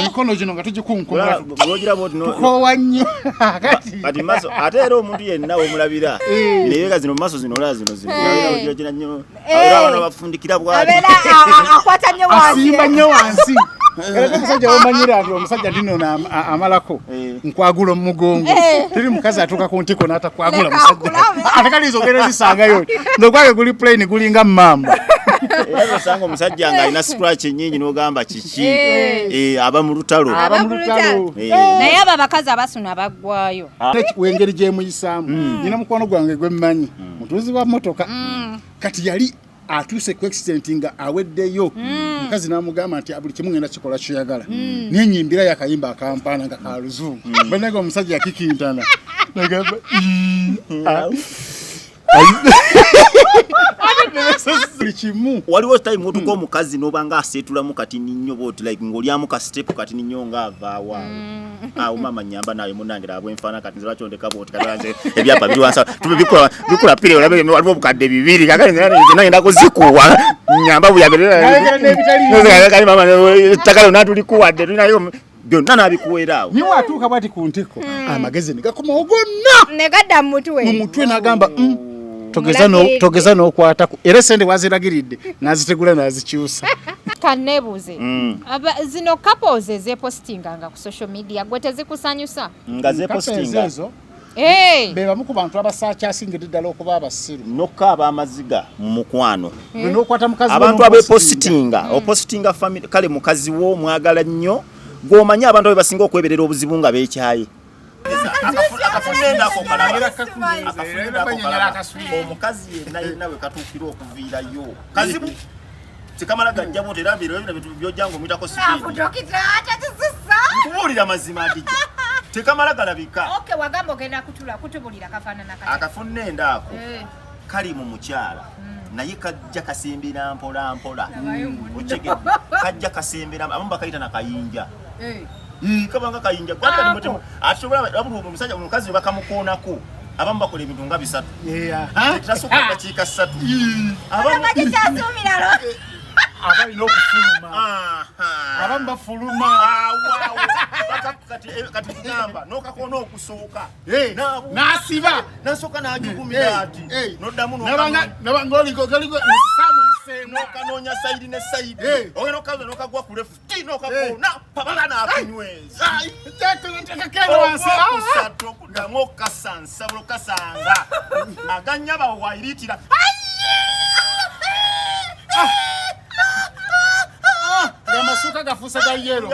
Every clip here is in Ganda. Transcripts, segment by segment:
emikono gino nga tugikunkumula bogira boti no tukowa nnyo kati maso ate era omuntu yenna omulabira nebega zino maso zino la zino ogira gina nnyo era bano bafundikira bwali akwata nnyo wansi asimba nnyo wansi era omusajja wamanyira nti omusajja ndino amalako nkwagula omugongo tiri mukazi atuuka ku ntiko n'atakwagula musajja atakalizo ogera zisangayo ndokwage guli plane gulinga mmamba era osanga omusajja nga alina scratch ennyingi n'ogamba kiki aba mu lutalo naye abo abakazi abasuna abaggwayo wengeri gyemuyisaamu nina mukwano gwange gwe mmanyi mutuuzi wa mmotoka kati yali atuuse ku accident nga aweddeyo mukazi n'amugamba nti buli kimu ngenda kikola kyoyagala nenyimbira yakayimba akampaana nga kaluzungu bananga omusajja yakikintana nagamba kimu waliwo time otuka omukazi nobanga asetulamu kati ninyo boti like ng'olyamu ka step kati ninyo nga avaawa awo mama nyamba naye munangira abwenfana kati nze bakyondeka boti katalanze ebyapa biri wansi bikula pire olabe waliwo obukadde bibiri kakale nagenda kuzikuwa nyamba buyabere kali mama takalo natulikuwadde tulinayo byonna nabikuweeraawo niwe atuuka bwati ku ntiko amagezi negakomawo gonna negadda mu mutwe n'agamba togeza n'okwataku era sente waziragiridde n'azitegula n'azikyusa kanneebuuze zino couples ezeepositinganga ku social media gwe tezikusanyusa nga zeepositinga ezo be bamu ku bantu abasaakyasingira ddala okuba abasiru nokka ab'amaziga mu mukwano n'okwata mukazi abantu abeepositinga opositinga family kale mukazi wo mwagala nnyo gw'omanyi abantu abe basinga okweberera obuzibu nga beekyaye omukazi yenna we katuukira okuviirayo kazibu tekamala gajja bote era biro byojjango omuyitako nkubuulira mazima adija tekamala galabika wagamba ogenda kutubulira akafunende ako kali mu mukyala naye kajja kasembera mpola mpola okigedde kajja kasembera abamu bakayita nakayinja kabanga kayinja kwata mutemo atusobola omusajja omukazi bakamukoonako abamu bakola ebintu nga bisatu tasooka kakiika 3 abamu abalina okufuluma abamu bafuluma kati kugamba nokakona okusooka n'asiba nasooka n'agigumira ati noddamu nokanoonya sayidi ne sayidi ogenda okaza nokagwa ku lefuti nokakona pabala n'akunyweza kusatu okuddamu okasansa buli okasanga aganya bawayiritira amasuuka gafuuse ga yero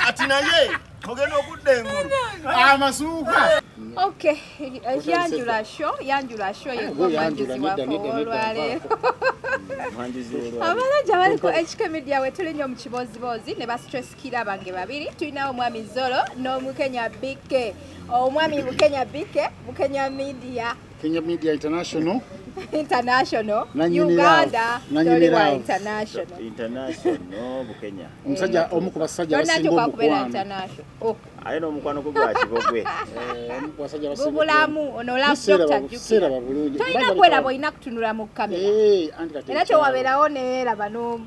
ati naye ogenda okudda engulu amasuuka Okay, yanjula show yegwamanjuzi waffe olwaleero abalungi abali ku HK Media we tuli nnyo mu Kibooziboozi ne bastresskira bange babiri tulinawo omwami Zolo n'omukenya Bike omwami Mukenya Bike Mukenya Media International Uganda toliwa international Bukenya omusajja omu ku basajja basinga omukwano aye n'omukwano gwe gwa kibogwe bubulamu ono laptop tolina kwera boyina kutunula mu kamera era tewabeerawo neeraba n'omu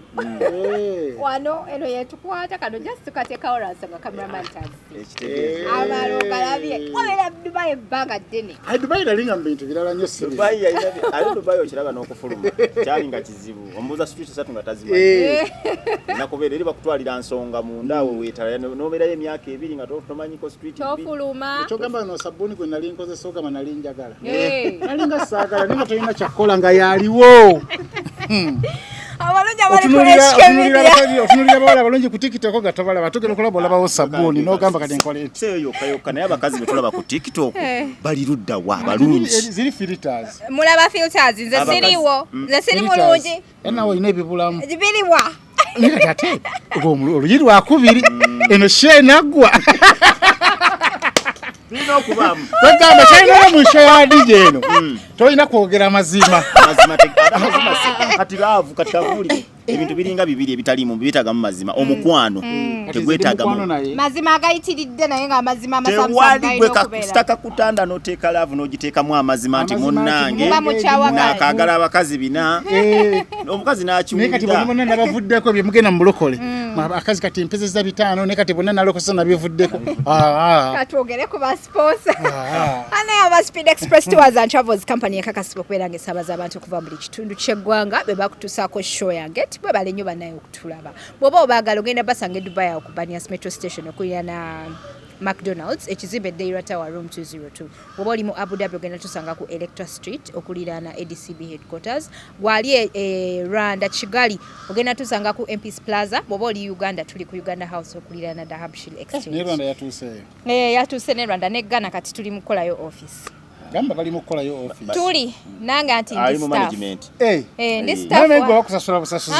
wano eno yetukwata kano just tukateekawo lwansonga cameraman tazi amalo galabye wabeera Dubai ebbanga ddene Dubai nalinga mu bintu birala nnyo si Dubai okiraba n'okufuluma kyali nga kizibu omubuuza street 3 nga tazimanyi nakubeera eri bakutwalira nsonga munda awo weetala n'obeerayo emyaka 2 nga tomanyiko street tofuluma ekyogamba no sabbuuni gwe nali nkozesa ogamba nali njagala nalinga saagala ninga tolina kyakkola nga yaliwo abalungi abali ku HK Media otunulira bawala abalungi ku TikTok nga tobalaba tugenda okulaba olabawo sabbuuni n'ogamba kati nkola seyo yokka naye abakazi be tulaba ku TikTok bali ludda wa balungi ziri filters mulaba filters nze siriwo nze siri mulungi nawe olina ebibulamu biriwa ate oluyi lwakubiri eno shenaggwa nina okubamu bagamba kyalina mu show ya DJ eno tolina kwogera mazima amazima kati laavu kati kavuli ebintu biringa bibiri ebitalimu bitaga mu mazima omukwano tegwetaga mazima agayitiridde naye nga amazima amasamusa tewali gwe kakustaka kutanda noteeka laavu n'ogiteekamu amazima nti munnange nakagala abakazi bina omukazi n'akiwulira kati bonna nabavuddeko bye mugenda mu bulokole akazi kati mpezeza 5 ne kati bonna nalokosa nabivuddeko katwogere ku basposa ana aba Speed Express Tours and Travels Company yakakasibwa okubeera ng'esaabaza abantu okuva buli kitundu ky'eggwanga be bakutuusaako show yange bwe bale nnyo bannaye okutulaba bw'oba obaagala ogenda basanga Dubai okubanias metro station okulira na McDonald's ekizimbe Daira Tower room 202 bw'oba oli mu Abu Dhabi ogenda tusanga ku Electra Street okulira na ADCB headquarters gwali Rwanda Kigali ogenda tusanga ku MP's Plaza bw'oba oli Uganda tuli ku Uganda House okulira na Dahabshil Exchange ne Rwanda yatuuseeyo yatuuse ne Rwanda ne Ghana kati tuli mu kukolayo office gamba bali mu kukolayo office tuli nanga anti ndi staff management ndi staff namengo bakusasula busasuzi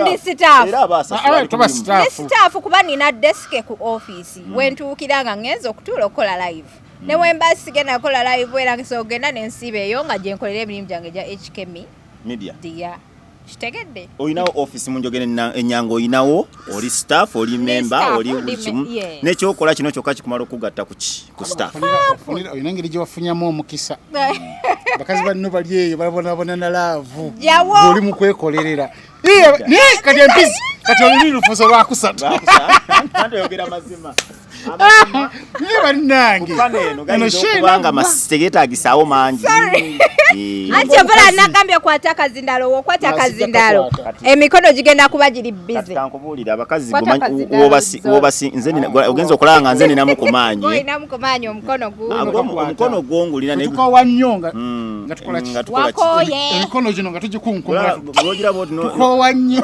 ndi staff era abasasula tuba staff kuba nina desk ku office wentuukira nga ngenza okutuula okukola live ne wemba sigenda kukola live era ngisogenda nensibe eyo nga gye nkolera emirimu gyange gya HK media dia kitegedde oyinawo office munjogere enyango oyinawo oli staff oli member oli bulikimu nekyokola kino kyokka kikumala okugatta ku staff oyina ngeri gye wafunyamu omukisa bakazi banno bali eyo balabonabona na laavu oli mu kwekolerera kati empisi kati oluli lufuuso lwakusatu oyogera mazima bannange kubanga masitegeetaagisaawo mangi anti obola nagambye kwata akazindalo wokwata akazindalo emikono gigenda kuba giri bize kankubuulira abakazi nze ogenza okulaba nga nze ninamu kumaanyi olinamu kumaanyi omukono gwongulira tukowa nnyo nga tukola emikono gino nga tugikunkumula tukowa nnyo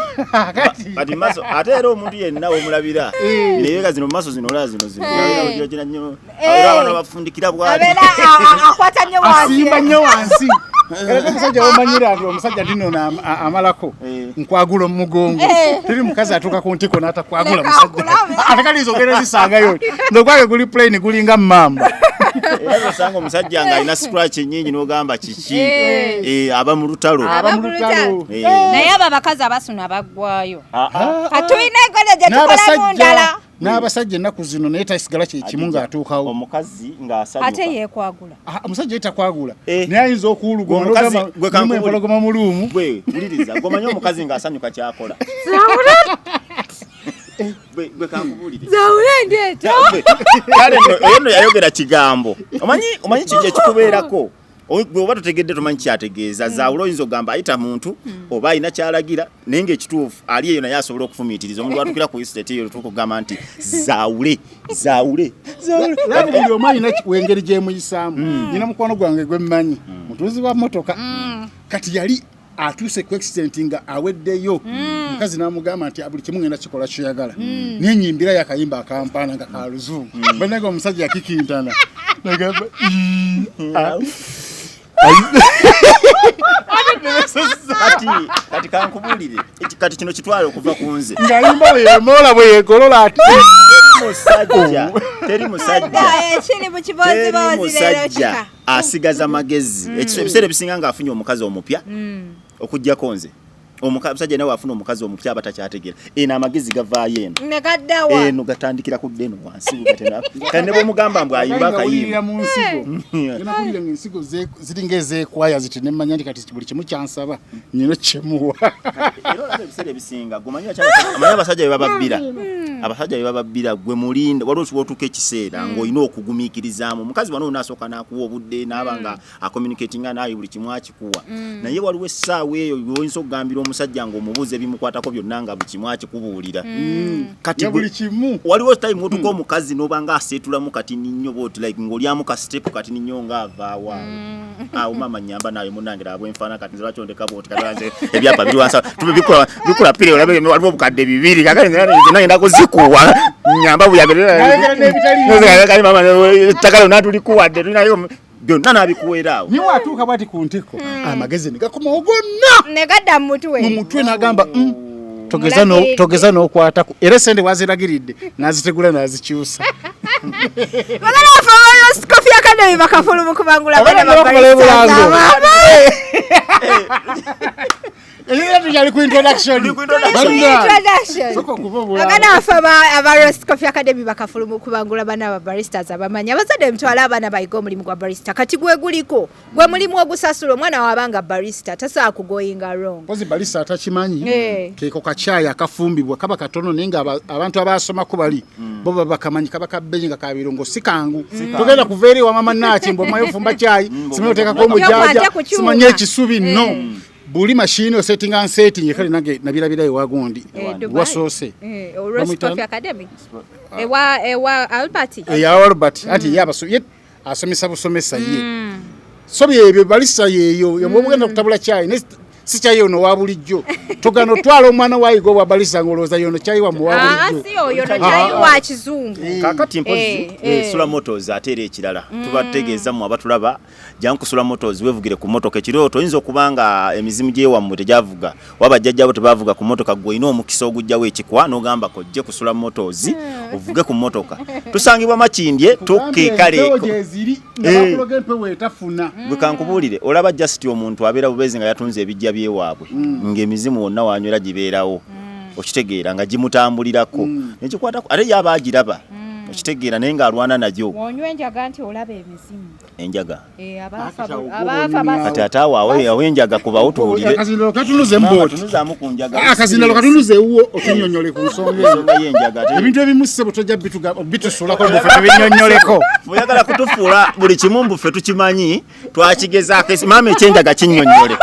kati maso ate era omuntu yenna omulabira nebega zino mu maaso zino olaba zino abana bafundikira bwati akwata nnyo wansi asimba nnyo wansi era omusajja womanyira nti omusajja ndinona amalako nkwagula omugongo teri mukazi atuuka ku ntiko n'atakwagula musajja atakaliza ogenda zisangayo nokwage guli plane gulinga mmamba era osanga omusajja nga alina scratch ennyingi n'ogamba kiki aba mu lutalo naye abo abakazi abasuna baggwayo katulina enkono gye tukola mu ndala n'abasajja ennaku zino naye tasigala kyekimu ng'atuukawo omukazi ng'asanyuka ate yeekwagula omusajja yetakwagula naye ayinza okuwulugoma empologoma mu luumu gwe wuliriza gomanyi omukazi ng'asanyuka kyakola gwe kankubuulire zawule ndeeta kale nno yayogera kigambo omanyi kiki ekikubeerako oba totegedde tomanyi kyategeeza zawula oyinza ogamba ayita muntu oba alina kyalagira naye ngaekituufu ali eyo naye asobola okufumiitiriza omuntu atukira ku isiteti eyo tukugamba nti zawule buli omu alina wengeri gyemuyisaamu nina mukwano gwange gwe mmanyi mutuuzi wa mmotoka kati yali atuuse ku accident nga aweddeyo mukazi n'amugamba nti buli kimu ngenda kikola kyoyagala nenyimbira yakayimba akampaana nga kaluzungu bananga omusajja yakikintana nagamba kati kankubuulire kati kino kitwale okuva ku nze ng'ayimba bweyemoola bweyegolola ati teri musajja asigaza magezi ebiseera ebisinga ng'afunye omukazi omupya okujjako nze omusajja nawe afuna omukazi omupya aba takyategeera eno amagezi gavaayo eno gatandikira ku ddeno wansi kandi ne bw'omugamba mbw ayimba akayimba mu nsigo nakulira ng'ensigo ziringa ezeekwaya ziti nemmanya nti kati buli kimu kyansaba nyino kyemuwa era olaba ebiseera ebisinga gomanyi abasajja bye bababbira gwe mulinda waliwo kiwootuka ekiseera ng'olina okugumiikirizaamu omukazi wano onaasooka n'akuwa obudde n'aba nga acommunicatinga naawe buli kimu akikuwa naye waliwo essaawa eyo oyinza okugambira omusajja ng'omubuuza ebimukwatako byonna nga buli kimu akikubuulira kati buli kimu waliwo time otuka omukazi n'oba nga aseetulamu kati ninnyo booti like ng'olyamu ka step kati ninnyo ng'avaawo awo maama nyamba nawe munnange abwenfaana kati nze lwaki ondeka booti kati nze ebyapa biri wansi tube bikula pire olabe waliwo obukadde bibiri kakati nze ngenda kuzikuwa nyamba buyabere maama takale onatulikuwadde tulinayo byonna n'abikuweeraawo niwe atuuka bwati ku ntiko amagezi ne gakomawo gonna ne gadda mu mutwe n'agamba togeza n'okwatako era sente waziragiridde n'azitegula n'azikyusa bagala bafa Coffee Academy bakafuluma kubangula abana babalista Elira tujali ku introduction. Agana afaba abarost Coffee Academy bakafuluma kubangula bana babaristas abamanya bazade mtwala abana bayigo mulimu gwa barista kati gwe guliko gwe mulimu ogusasula omwana wabanga barista tasa kugoyinga wrong. Pozi barista atachimanyi keko kachaya akafumbibwa kaba katono nenga abantu abasoma kubali bo bakamanyi kaba kabenga kabirongo sikangu tugenda kuveri wa mama nachi mbo mayofumba chai simoteka ko mujaja simanye ekisubi no buli machine setting and setting kale nange nabirabira ewagondi wasose Roast Coffee Academy ewa Albert Albert ati yabaso asomesa busomesa ye so byebyo balisa yeyo yomugenda kutabula chai si chai ono wabulijjo togano twala omwana wayigo wa balisa ngoloza yono chai wa muwabulijjo si oyo no chai wa kizungu kakati mpozi sula motors atere ekirala tubategeeza mu abatulaba jankusula motors wevugire ku motoka ekiro toyinza okubanga emizimu gye wamwe tejavuga wabajjajjabo tebavuga ku motoka gwe ino omukisa ogujjawo ekikwa n'ogamba ko jje kusula motors ovuge ku motoka tusangibwa makindye tukekaleeko gwe kankubulire olaba just omuntu abeera bubezi nga yatunze ebijja byewaabwe ng'emizimu wonna wanywera gibeerawo okitegeera nga gimutambulirako nekikwatako ate yaba agiraba okitegeera naye ng'alwana najo onywa enjaga nti olaba emizimu enjaga abafa kati ate awo enjaga kubawo tuwulire akazindalo katunuze mboti tunuzaamu ku njaga akazindalo katunuze uwo okinyonyole ku nsonga y'enjaga ebintu ebimu ssebo tojja bitusulako bufe tubinyonyoleko oyagala kutufuula buli kimu mbufe tukimanyi twakigezaako maama ekyenjaga kinnyonyole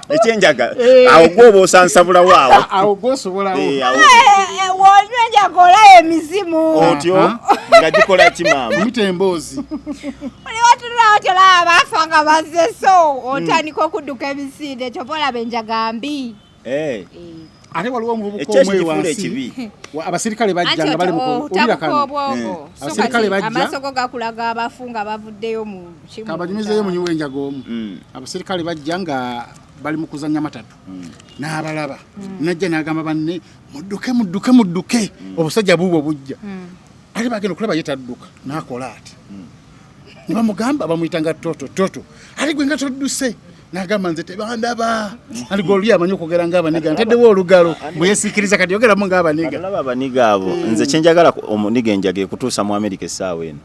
ekyenjaga awo gwoba osansabulawo awo gwosobolawo wonywa enjaga olaba emizimu otyo nga gikola kimaama mitemboozi oli watulula otyo olaba baafanga bazze so otandika okudduka emisinde kyoba olaba enjaga mbi ate waliwo omuvubuka omwe wansi abasirikale bajja nga bali mukulira kano abasirikale bajja amasoko gakulaga abafunga bavuddeyo mu kimu kabanyumizeyo munyuwe enjaga omu abasirikale bajja nga bali mu kuzanya matatu n'abalaba najja n'agamba banne mudduke obusajja buubwo bujja ate bagenda okulaba yetadduka n'akola ati ne bamugamba bamuyitanga toto ate gwe nga todduse n'agamba nze tebandaba ati goli amanyi okwogera ng'abaniga ntaddewo olugalo bwe yeesiikiriza kati yogeramu ng'abaniga alaba abaniga abo nze kyenjagala omuniga enjaga ekutuusa mu Amerika essaawa eno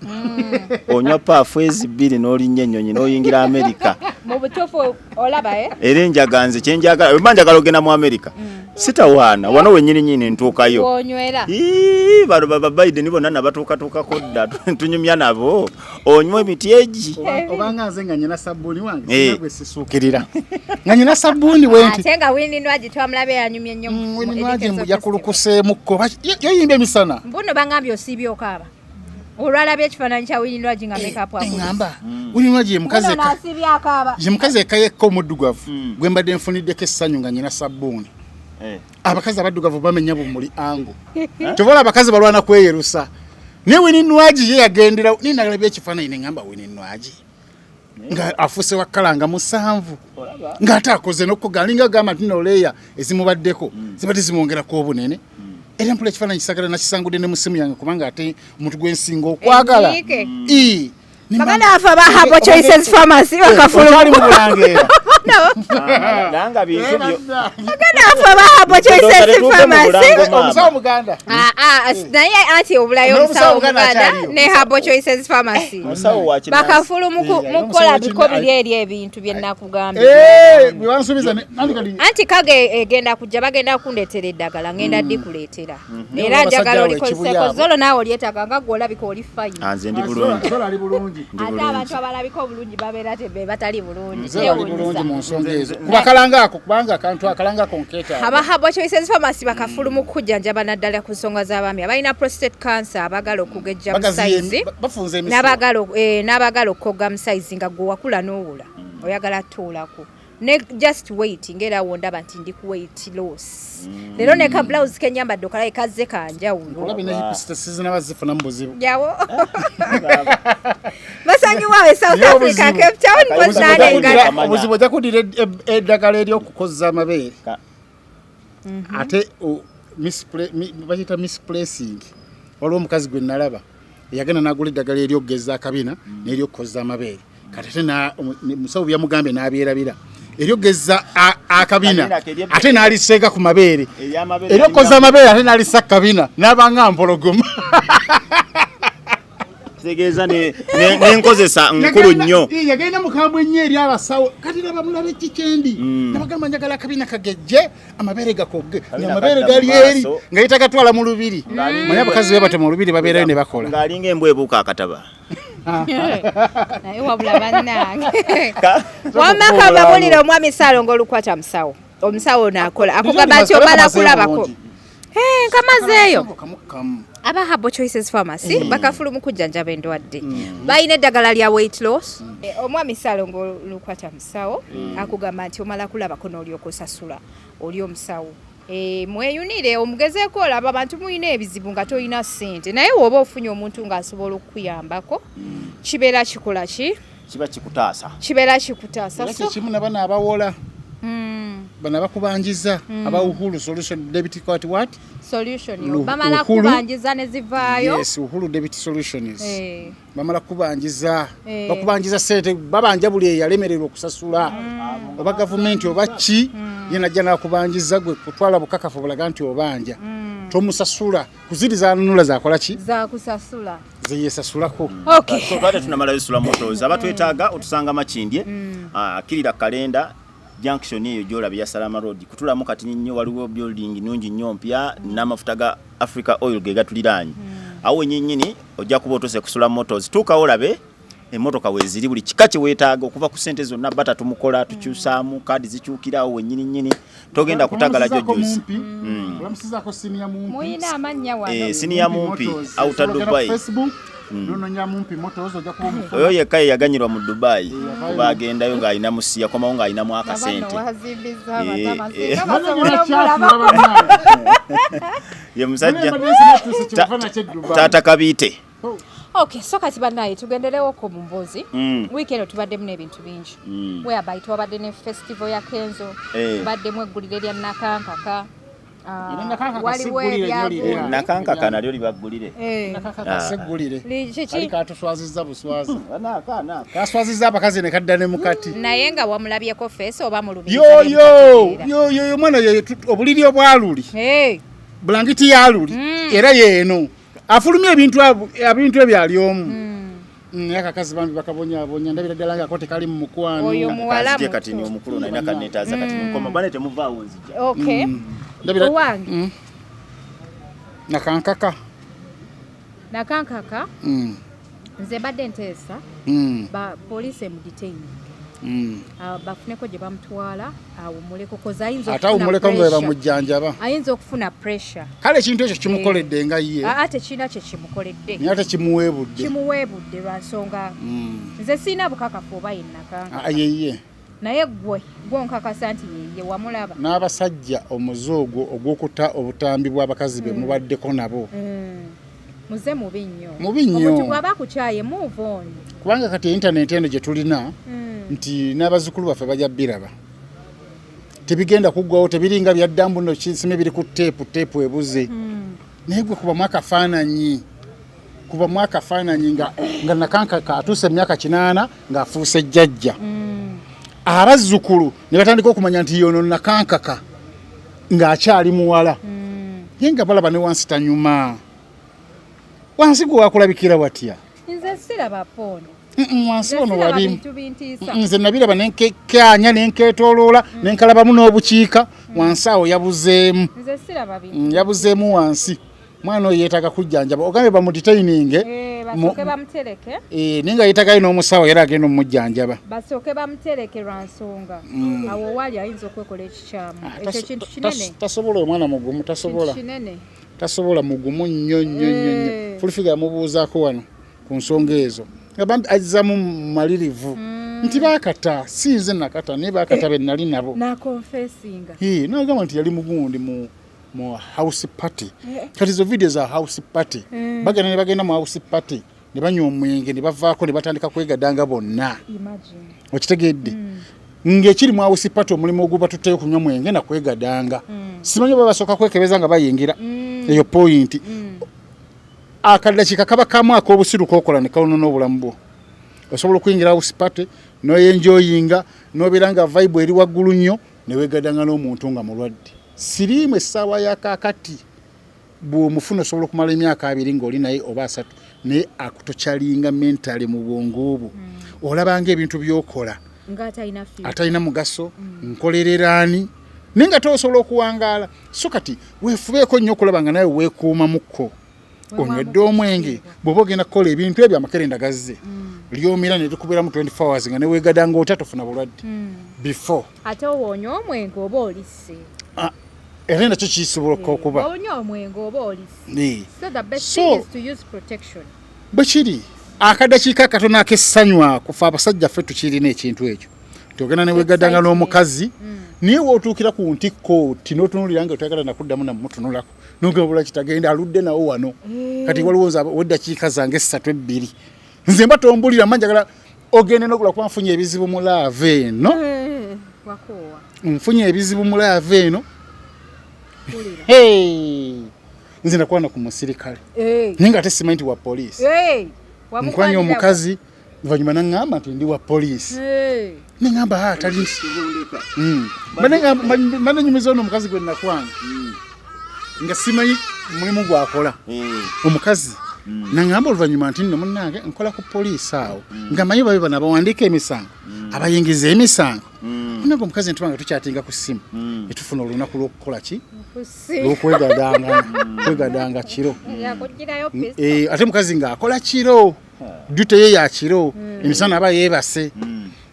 onywa paafu ezibiri n'olinnya ennyonyi n'oyingira Amerika mu butuufu olaba era enjaga nze kyenjagala wemba njagala ogenda mu Amerika sitawaana wano wennyininyini ntuukayo onywera bano baba Biden bonna nabatuukatuukako dda tunyumya nabo onywa emiti egi obanga nze nga nyina sabbuuni wange gwe sisuukirira nga nyina sabbuuni wenti ate nga Wininwagi twamulabe yanyumya ennyo Wininwagi yakulukuseemukko yoyimba emisana mbuno bangambye osiibye okaaba olwalabye ekifaananyi kya Wininwagi nga make up ngamba Wininwagi ye mukazi ekayekka omuddugavu gwe mbadde nfuniddeko essanyu nga nyina sabbuuni abakazi abaddugavu bamenya bumuli ango tovola abakazi balwana kweyerusa ne Wininwagi ye yagendera ninalabye ekifaananyi ne ngamba Wininwagi nga afuse wakalanga 7 nga atakoze n'okugalinga gamba nti noleya ezimubaddeko zibadde zimwongerako obunene era mpula ekifaananyi kisagala nakisangudde ne musimu yange kubanga ate omuntu gwensinga okwagala baganda afa ba Herbal Choices Pharmacy bakafuluma mu bulangeera nanga bintu byo baganda afa ba Herbal Choices Pharmacy omusawo muganda naye ati obulayo omusawo muganda ne Herbal Choices Pharmacy bakafuluma mukola biko biri eri ebintu bye nakugambye biwansubiza anti kage egenda kujja bagenda kundeetera eddagala ngenda dikuleetera era njagala olikozeko zolo naawe olyetaaga nga gwolabika oli fine anze ndi bulungi zolo ali bulungi ate abantu abalabika obulungi babeera tebe batali bulungi zolo ali bulungi mu nsonga ezo kubakalangako kubanga akantu akalangako nkeeta aba Herbal Choices Pharmacy bakafuluma okujjanjaba naddala ku nsonga z'abaami abalina prostate cancer abagala okugejja mu size n'abagala okugga mu size nga gwe wakula n'owula oyagala tuulako ne just wait ngera wondaba nti ndi ku weight loss lero ne ka blouse kenyambadde okalaye kazze kanjawulo olabe ne hipsters zinabazifuna mu buzibu yawo basanyi wawe South Africa Cape Town bozale ngala obuzibu ojja kudira eddagala ery'okukozza amabeere ate bakiyita misplacing olw'omukazi gwe nalaba yagenda n'agula eddagala eryokugeza akabina n'eryokkoza amabeere kati ate musawo byamugambye n'abyerabira eryokugeza akabina ate n'aliseega ku mabeere eryokkoza amabeere ate n'alisa akabina n'abanga mpologoma tegeeza n'enkozesa nkulu nnyo yagenda mukambwe nnyo eri abasawo kati nabamulaba ekikendi nabagamba njagala akabina kagejje amabeere gakogge amabeere gali eri nga yitagatwala mu lubiri manya abakazi be bate mu lubiri babeerayo ne bakola ng'alinga embwa ebuuka akataba naye wabula bannange wamaka babulira omwami Ssaalongo olukwata musawo omusawo n'akola akugamba nti omala kulabako nkamazeeyo aba Herbal Choices Pharmacy bakafulu mu kujjanjaba endwadde balina eddagala lya weight loss omwami Ssaalongo olukwata musawo akugamba nti omala kulabako n'olyoka osasula oli omusawo mweyunire omugezeeko olaba abantu muyina ebizibu nga toyina ssente naye woba ofunye omuntu ng'asobola okukuyambako kibeera kikola ki kibeera kikutaasa so kimu nabana abawola bana bakubanjiza aba Uhuru Solution Debit Card what solution bamala kubanjiza ne zivaayo yes Uhuru Debit Solutions bamala kubanjiza bakubanjiza sente babanja buli eyalemererwa okusasula oba government oba ki yena jana kubanjiza gwe kutwala bukakafu bulaga nti obanja tomusasula kuziriza nunula zakola ki za kusasula ziyesasulako okay so twate tunamala yisula motors abatwetaaga otusanga Makindye kirira kalenda junction eyo gyolabye ya Salama Road kutulamu kati nnyo waliwo building nungi nnyo mpya n'amafuta ga Africa Oil ge gatuliranye awo nyinyini ojja kuba otose kusula motors tukaolabe emotoka weziri buli kikache weetaaga okuva ku sente zonna bata tumukola tukyusaamu kadi zikyukirawo wennyini togenda kutagala jojjozi olamusizako senior mumpi muyina amanya wano senior mumpi outer Dubai nono nyamumpi motors ojja kuba omufu oyo yekka yaganyirwa mu Dubai kuba agendayo ng'alina musiya komawo ng'alina mu akasente ye musajja taata kabiite okay so kati bannaye tugendelewo ko mu mboozi weekend tubaddemu n'ebintu bingi whereby tubadde ne festival ya Kenzo tubaddemu eggulire lya Nakankaka waliwo ebyagula Nakankaka nalyo libaggulire seggulire kali katuswazizza buswazi kaswazizza abakazi ne kadda ne mukati naye nga wamulabyeko feesi oba mu lubiri yo mwana yo obuliri obwaluli bulangiti yaluli era yeeno afulumye ebintu ebyali omu akakazi bambi bakabonyabonya ndabira ddala nga kote kali mu mukwano oyo muwalamu kati ni omukulu nalina kanetaaza kati nkoma bane temuvaawo nzija okay ndabira owange Nakankaka nze badde nteesa poliisi emudetain bafuneko gye bamutwala awumuleko koza ayinza ate awumuleko nga bamujjanjaba ayinza okufuna pressure kale ekintu ekyo kimukoledde nga ye ate kiina kye kimukoledde naye ate kimuweebudde lwa nsonga nze siina bukakafu oba yennaka yeye naye gwe nkakasa nti yeye wamulaba n'abasajja omuze ogwo ogw'okuta obutambi bw'abakazi be mubaddeko nabo muze mubi nnyo omuntu bw'aba akukyaye move on kubanga kati internet eno gye tulina nti n'abazzukulu baffe bajja biraba tebigenda kuggwawo tebiringa byaddambu no kisime biri ku teepu ebuze naye gwe kuba mwaka faananyi nga Nakankaka atuuse emyaka 8 ng'afuuse jjajja abazzukulu ne batandika okumanya nti yono Nakankaka ng'akyali muwala ye nga balaba ne wansi tanyuma wansi gwe wakulabikira watya nze siraba pono wansi wano wali nze nabiraba nenkekanya nenkeetooloola nenkalabamu n'obukiika wansi awo yabuzeemu wansi mwana oyo yeetaaga kujjanjaba ogambe bamudetaininge basooke bamutereke naye nga yeetagayo n'omusawo era agenda omujjanjaba basooke bamutereke lwa nsonga awo waali ayinza okwekola ekikyamu ekyo kintu kinene tasobola omwana mugumu tasobola mugumu nnyo fulifiga yamubuuzaako wano ku nsonga ezo abambi azzamu malirivu nti baakata si nze nakata naye baakata be nali nabo nagamba nti yali mugundi mu house party kati zo video za house party bagenda mu house party ne banywa omwenge ne bavaako ne batandika kwegadanga bonna okitegedde ng'ekiri mu house party omulimu oguba tutteyo kunywa mwenge na kwegadanga simanyi baba basooka kwekebeza nga bayingira eyo point akaddakiika kaba kamu ak'obusiru k'okola ne kawonona obulamu bwo. Osobola okuyingira house party n'oyenjoyinga n'obeera nga vibe eri waggulu nnyo ne weegaddanga n'omuntu nga mulwadde. Siriimu essaawa ya kaakati bw'omufuna osobola okumala emyaka 2 ng'oli naye oba 3 naye akutokyalinga mentale mu bwongo obwo. Olabanga ebintu by'okola atalina mugaso nkolereraani naye nga tosobola okuwangaala. So kati weefubeeko nnyo okulaba nga nawe weekuuma mukko. Onywedde omwenge bw'oba ogenda kukola ebintu ebyo amakerenda gazze. Lyomira ne tukubiramu 24 hours nga ne weegadanga otya tofuna bulwadde. Before. Ate wonya omwenge oba olisse. Era nakyo kisobola okuba. Wonya omwenge oba olisse. So the best So, thing is to use protection. Bwe kiri akadakiika katono ak'essanyu ako fe abasajja ffe tukirina ekintu ekyo. Togenda ne weegaddanga n'omukazi niye wootuukira ku ntikko ti n'otunuulira nga toyagala nakuddamu namutunulako n'ogabula kitagenda aludde nawo wano. Kati waliwo weddakiika zange 3-2 nze mba tombulira manjagala ogende n'ogula kuba nfunye ebizibu mu laava eno. Nfunye ebizibu mu laava eno. Nze nakwana ku musirikale naye nga ate simanyi wa poliisi. Nkwanya omukazi luvannyuma naŋŋamba nti ndi wa poliisi. Neŋŋamba atali bananyumiza ono omukazi gwe nakwanga nga simanyi mulimu gwakola. Omukazi naŋŋamba oluvannyuma nti nno munnange nkola ku poliisi awo nga manyi babe bano abawandiika emisango abayingiza emisango. Nange omukazi ntubanga tukyatinga ku ssimu ne tufuna olunaku lw'okukola ki lw'okwegadanga kiro. Ate mukazi ng'akola kiro dute ye ya kiro emisana aba yeebase.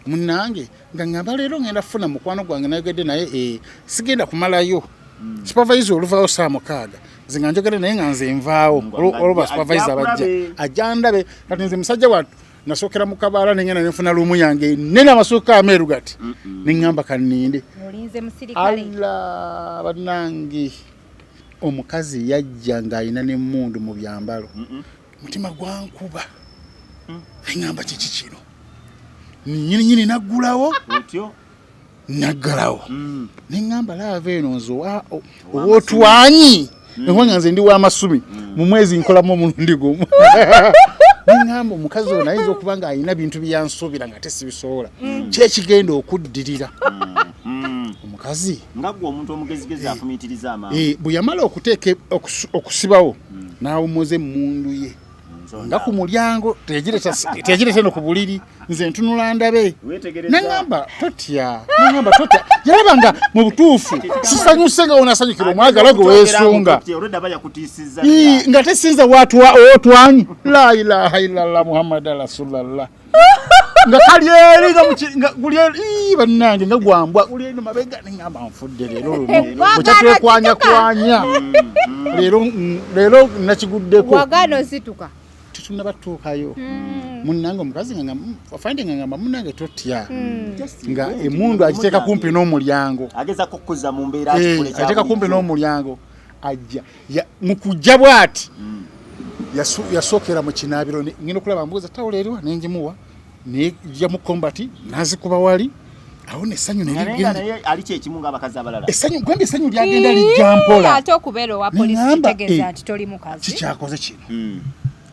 Munnange nga ngamba leero ngenda kufuna mukwano gwange nayogedde naye sigenda kumalayo supervisor oluvaayo saa 6 nze nga njogera naye nga nze nvaawo olwoba supervisor abajja ajja ndabe. Kati nze musajja wattu nasookera mu kabaala nengenda nenfuna luumu yange nene amasuuka ameeru gati neŋŋamba kanninde. Alla bannange omukazi yajja ng'alina n'emmundu mu byambalo. Mutima gwankuba neŋŋamba kiki kino nyini naggulawo naggalawo neŋŋamba laava eno nze owootwanyi nga nze ndi w'amasumi mu mwezi nkolamu omulundi gumu. Neŋŋamba omukazi ono ayinza okuba nga alina bintu byansuubira nga tesibisobola kyekigenda okuddirira. Omukazi nga gwe omuntu omugezigezi afumiitiriza amaanyi bwe yamala okusibawo n'awummuza emmundu ye nga ku mulyango teyagireta no ku buliri nze ntunula ndabe neŋŋamba totya yalaba nga mu butuufu sisanyuse nga wonasanyukira omwagala gwe weesunga nga tesinza wootwanyi la ilaha illallah muhammad rasulallah nga kali eri nga guli eri bannange nga gwambwa guli eri mabega neŋŋamba nfudde leero luno okyatwekwanya leero nakiguddeko wagano zituka tunabatuukayo. Munnange omukazi nga afande ngamba munnange totya nga emmundu agiteeka kumpi n'omulyango agezako kuzza mu mbeera akifule kya ateeka kumpi n'omulyango ajja mu kujja bw'ati yasookera mu kinaabiro ngenda okulaba mbuuza tawula eriwa nengimuwa nejja mu kombati nazikuba wali awo nessanyu ali kyekimu ng'abakazi abalala. Essanyu lyagenda lijja mpola ate okubeera owa polisi kitegeeza nti toli mukazi kikyakoze kino.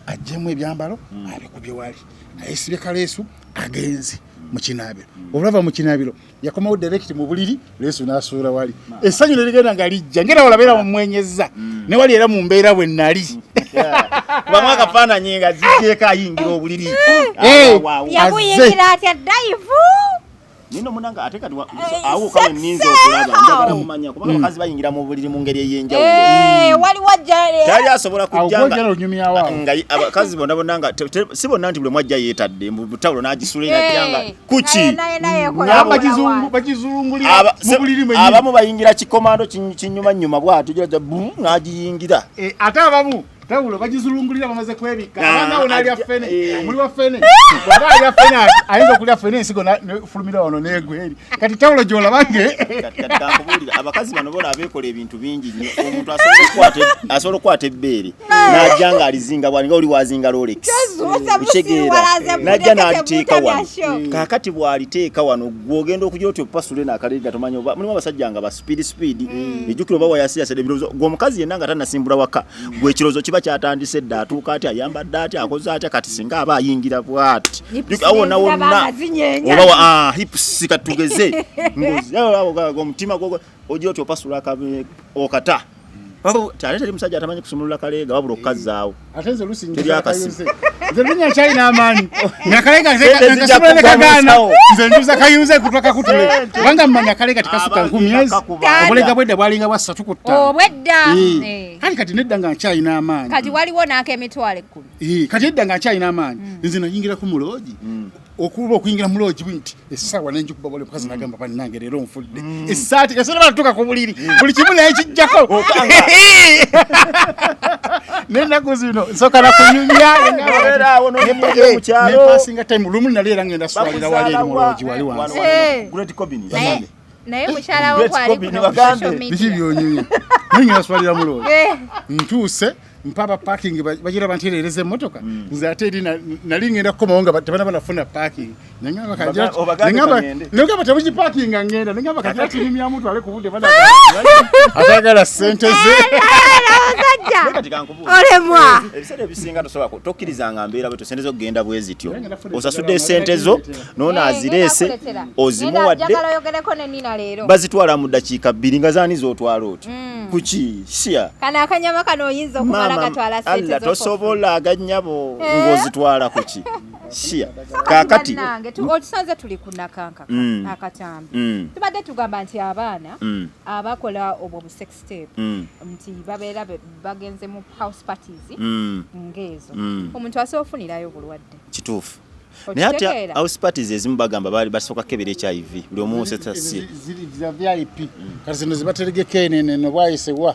Ajjemu ebyambalo abikubye wali ayesibye kaleesu agenze mu kinaabiro. Olwava mu kinaabiro yakomawo direct mu buliri leesu n'asuula wali. Essanyu nerigenda nga lijja ngera walabeera mumwenyezza ne wali era mu mbeera bwe nnali. Kubamu akafaananyi nga zijjeeko ayingira obuliri. Yakuyingira atya daivu nino munanga ate kati awo kawe ninza okulaba njagala kumanya kubanga abakazi bayingira mu buliri mu ngeri ey'enjawulo. Wali wajja tali asobola kujjanga nga abakazi bonna bonnanga si bonna nti buli mwajja yeetadde mu butawulo n'agisuula enatyanga kuki bagizulungulira mu buliri mwennyini. Abamu bayingira kikomando kinyumanyuma bw'atyo n'agiyingira ate abamu tawulo bagizulungulira bamaze kwebika abanga wona alya fene omuli wa fene waba alya fene ayinza okulya fene ensigo fulumira wano negweri kati tawulo gyolabange kati kankubulira abakazi bano bona abeekola ebintu bingi nnyo omuntu asobola okukwata ebbeere najanga alizinga bwalinga oli wazinga Rolex najja n'aliteeka wano kakati bw'aliteeka wano gwogenda okujja otyo pasule n'akaleega tomanyi oba mulimu abasajja nga ba speed ejjukiro oba wayasiyasa ebirozo gw'omukazi yenna nga tannasimbula waka gw'ekirozo kiba kyatandise dda atuuka atya ayambadde atya akoze atya kati singa aba ayingira bw'ati wonna oba hips katugeze omutima gwo ojja otyo pasula okata Tale tali musajja atamanyi kusumulula kaleega wabula okazaawo. Ate nze lusi njya kayuze. Nze lunya chai na amani. Nyakalega ngasumulula ne kagana. Nze njuza kayuze kutoka kutule. Banga mmanya kaleega tikasuka 10 myezi. Obulega bwedda bwalinga bwa 3 ku 5. Obwedda. Kali kati nedda nga chai na amani. Kati waliwo nake emitwale 10. Kati nedda nga chai na amani. Nze nayingira ku muloji. Okuba okuyingira mu lodge binti essawa nenji kuba bole mukazi nagamba pani nange lero nfudde essati kasera batuka ku buliri buli kimu naye kijjako nenda kuzino soka na kunyumya era wono mu kyalo ne passing time lumu nalera ngenda swalira wali mu lodge wali wansi great kobini naye mukyala wo kwali biki byonyumya ninga swalira mu lodge ntuse mpapa parking bagira banterereze emotoka nze ate eri nali ngenda kukomawonga tabana banafuna parking nengamba kajja nengamba tabuji parking ngenda nengamba kajja tinimya muntu ale kubude bana atagala sente ze olemwa ebisere bisinga tosobola tokkiriza ngambeera bwe tosente zo kugenda bwezityo osasudde sente zo nona azirese ozimuwadde bazitwala mu dakiika 2 nga zaani zotwala otyo kuki shia kana akanyama kano oyinza okumala gatwala sente zo tosobola aganyabo ngozitwala kuki shia kakati nange tusanze tuli kunakanka akatambi tubadde tugamba nti abaana abakola obwo sex tape nti babeera bagenze mu house parties ngezo omuntu asofunirayo bulwadde kituufu naye ate house parties ezimu bagamba bali basooka kebera HIV buli omu setasi ziri za VIP kati zino zibateregeke enene no bwayisewa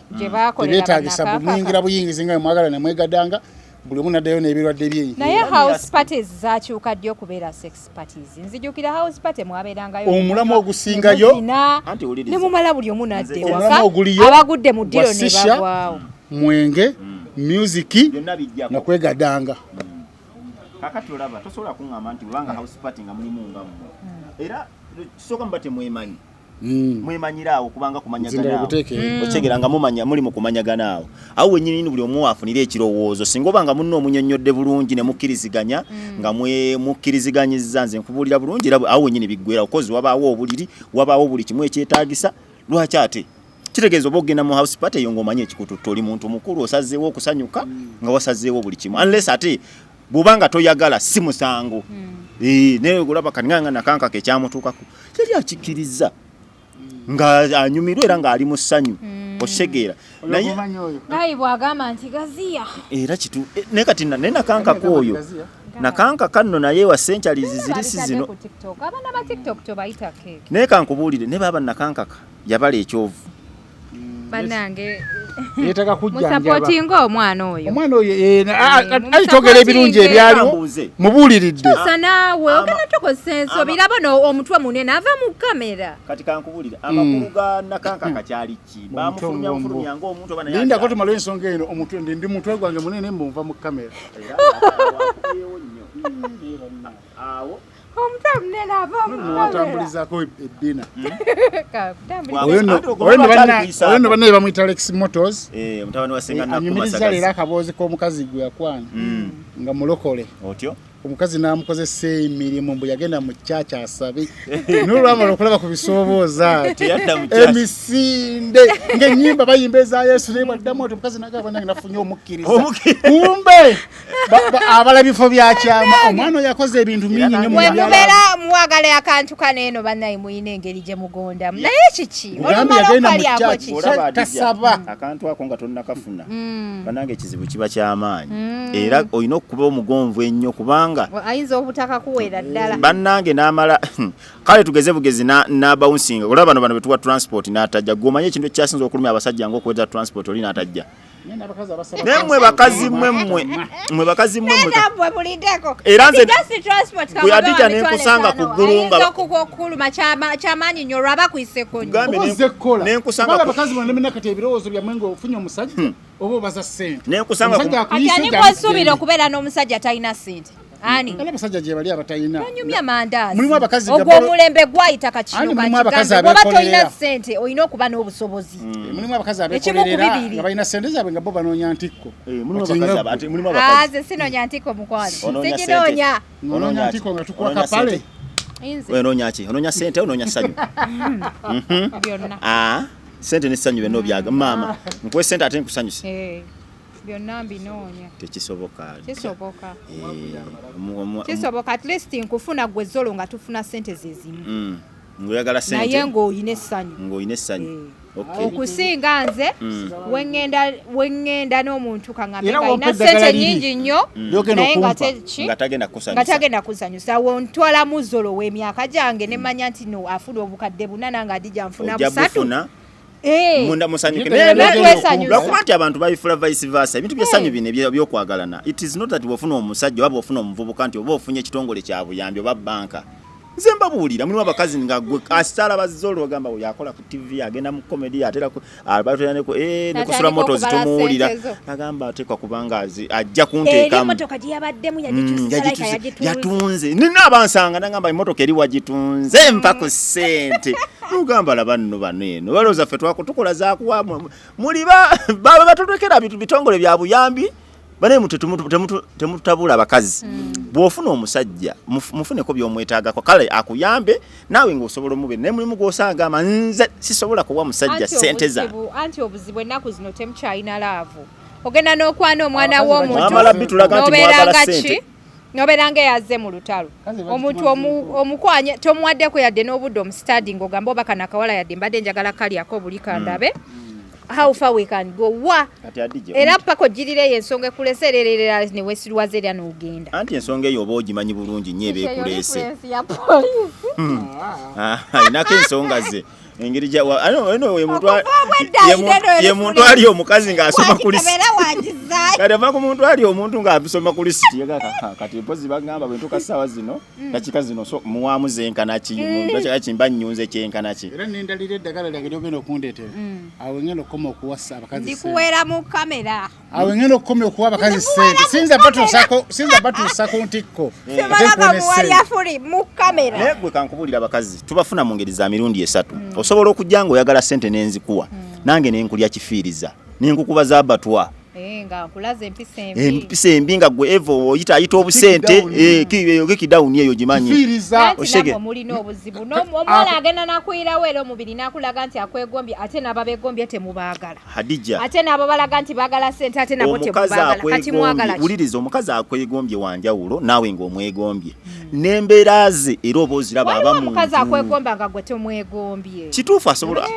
tebeetagisa bumwingira buyingizi nga mwagala ne mwegadanga buli omu naddayo n'ebirwadde bye naye house parties zakyuka ddyo okubeera sex parties nzijukira house party mwabeerangayo omulamu ogusingayo ne mumala buli omu nadde waka abagudde mu ddiro ne bagwawo mwenge music nakwegadanga kakati olaba tosobola kuŋŋamba nti olanga house party nga mulimu nga mmwe era kisooka mubate mwemanyi mwemanyiraawo kubanga kumanyaganaawo okyegera nga mumanya muli mu kumanyaganaawo awo wennyini buli omu afunira ekirowoozo singa oba nga munno omunyonnyodde bulungi ne mukkiriziganya nga mukkiriziganyizza nze nkubuulira bulungi era awo wennyini biggwerawo kozi wabaawo obuliri wabaawo buli kimu ekyetaagisa lwaki ate kitegeeza oba ogenda mu house party eyo ng'omanye ekikututta oli muntu mukulu osazeewo okusanyuka nga wasazeewo buli kimu unless ate bubanga toyagala si musango ne kulaba kananga nakanka ke kyamutuukako yali akikkiriza nga anyumirwa era nga ali mu ssanyu oshegeera naye bwagamba nti gaziya era kitu ne kati nakanka koyo nakanka kanno naye wa century zizirisi zino abana ba TikTok tobayita keke ne kankubuulire ne baba nakanka yabala ekyovu banange yetaka kujjanja musapotinga omwana oyo ayitogera ebirungi ebyaliwo mubuuliridde naawe ogenda tokosenso biraba omutwe munene ava mu kamera kati kankubulira amakulu ga nakanka kakyali ki bamufulumya ng'omuntu oba naye lindako tumala ensonga eno omutwe ndi mutwe gwange munene mbunva mu kamera awo omutwe munene ava mu kamera watambulizako eddina oyo no bannaye bamuyita Alex Motors mutabani wa Senga anyumiriza leero akaboozi k'omukazi gwe yakwana nga mulokole otyo omukazi n'amukozesa emirimu mbu yagenda mu kyakya asabe n'olwamala okulaba ku bisoobooza emisinde ng'ennyimba bayimba eza Yesu naye bwaddamu oti omukazi n'agamba nange nafunye omukkiriza kumbe abala bifo byakyama omwana oyo akoze ebintu mingi nnyo mubeera muwagala akantu kaneeno bannaye muyina engeri gye mugondamu naye kiki tasaba akantu ako nga tonnakafuna banange ekizibu kiba ky'amaanyi era olina okuba omugonvu ennyo kubanga ayinza obutaka kuwera ddala bannange n'amala kale tugeze bugezi n'abawunsinga olaba bano betuwa transport n'atajja gw'omanye ekintu ekyasinza okulumya abasajja ng'okuweza transport oli n'atajja Nemwe bakazi mwe bakazi mwe nabwe bulideko era nze just transport bwe Adija ne nkusanga ku ggulunga kuluma kyamanyi nnyo lwaba kuyiseko ne nkusanga bakazi bonna kati ebirowoozo byamwe ng'ofunye omusajja oba obaza ssente ne nkusanga ati ani kwasuubira okubeera n'omusajja talina ssente ani abasajja gye bali abatayina nyumya mandazi mulimu abakazi ogw'omulembe gwayita kakino kakigambo oba tolina ssente olina okuba n'obusobozi mulimu abakazi abeekolerera nga balina ssente zaabwe nga bo banoonya ntikko ze sinoonya ntikko mukwano siginoonya onoonya ntikko nga tukuwa kapale onoonya ki onoonya ssente onoonya ssanyu ssente n'essanyu byonna obyaga maama nkuwe ssente ate nkusanyuse byonna mbinoonya tekisoboka kisoboka at least nkufuna gwe zolo nga tufuna ssente zezimu ngoyagala ssente naye ng'olina essanyu okusinga nze wengenda n'omuntu kaŋŋambe alina ssente nnyingi nnyo naye nga tagenda kusanyusa wontwalamu zolo w'emyaka gyange ne manya nti no afuna obukadde buna nange Adija nfuna busatu munda musanyuke lwakuba nti abantu babifula vice versa ebintu by'essanyu bino by'okwagalana it is not that wofuna omusajja oba wofuna omuvubuka nti oba ofunye ekitongole kya buyambi oba banka nze mbabuulira mulimu abakazi nga gwe asitala bazolo bagamba yakola ku TV agenda mu comedy atera ne kusula moto zitumuwulira agamba atekwa kubanga ajja kunteekamu emotoka gye yabaddemu yagitunze nina abansanga nagamba emotoka eri wagitunze mpa ku ssente ugamba labanno baneno balooza ffe twakutukola zaakuwa muli baba batutwekera bitongole bya buyambi bane temutabula abakazi bw'ofuna omusajja mufuneko by'omwetaagako kale akuyambe naawe ng'osobola omube ne mulimu gw'osanga nze sisobola kuwa musajja ssente za anti obuzibu ennaku zino temukyalina laavu ogenda n'okwana omwana w'omuntu nobeeranga eyazze mu lutalo omuntu omukwanye tomuwaddeko yadde n'obudde omusitadi ng'ogamba oba kana akawala yadde mbadde njagala kalyako buli kandabe how far we can go wa era pako jirireyo ensonga ekulesererera ne wesirwaze era n'ogenda anti ensonga eyo oba ogimanyi bulungi nnyo ebeekuleese inako ensonga ze engeri ye muntu ali omukazi ng'asoma ku lisiti kati ava ku muntu ali omuntu ng'asoma ku lisiti kati mpozi bagamba bwe ntuuka ssaawa zino dakika zino muwaamu zenkana ki kimba nnyunze kyenkana ki era nendalira eddagala lyange lyogenda okundeetera awo ngenda okukoma okuwasa abakazi ndikuweera mu kamera awo ngenda okukoma okuwa abakazi ssente sinza batuusa ku ntikko tebalaga muwali afuli mu kamera naye gwe kankubuulira abakazi tubafuna mu ngeri za mirundi esatu osobola okujja ng'oyagala ssente n'enzikuwa nange nenkulya kifiiriza nenkukuba za batwa nga nkulaza empisa embi nga gwe evo oyita obusente kidawuni eyo gimanyi mulina obuzibu omwana agenda nakuyirawo era omubiri nakulaga nti akwegombye ate n'abo begombye temubaagala Hadija ate n'abo balaga nti baagala ssente ate nabo temubaagala kati mwagala wuliriza omukazi akwegombye wanjawulo naawe ng'omwegombye n'embeera ze era oba oziraba abamu omukazi akwegomba nga gwe temwegombye kituufu asobola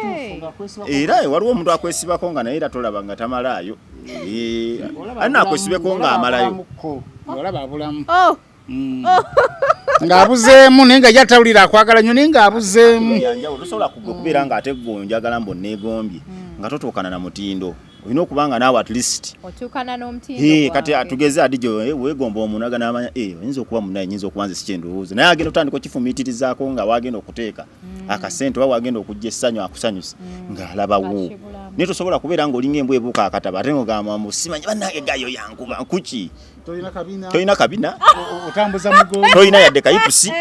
era waliwo omuntu akwesibako nga naye era tolaba nga tamalaayo anakwesibeko ng'amalayo olaba abulamu ng'abuzeemu naye nga yatawulira akwagala nnyo naye ng'abuzeemu tosobola kubeera ng'ate gonjagala mbonneegombye nga totuukana na mutindo olina okubanga naawe at least otuukana n'omutindo kati atugeze Adija weegomba omuntu agana amanya oyinza okuba munaye nyinza okuba nze sikyendowooza naye agenda otandika okifumiitirizaako nga wagenda okuteeka akasente oba wagenda okujja essanyu akusanyusa ng'alabawo naye tosobola kubeera ng'olinga embwa ebuuka akataba ate ng'ogamba simanyi bannange gayo yankuba kuki tolina kabina otambuza mugo tolina yadde kayipusi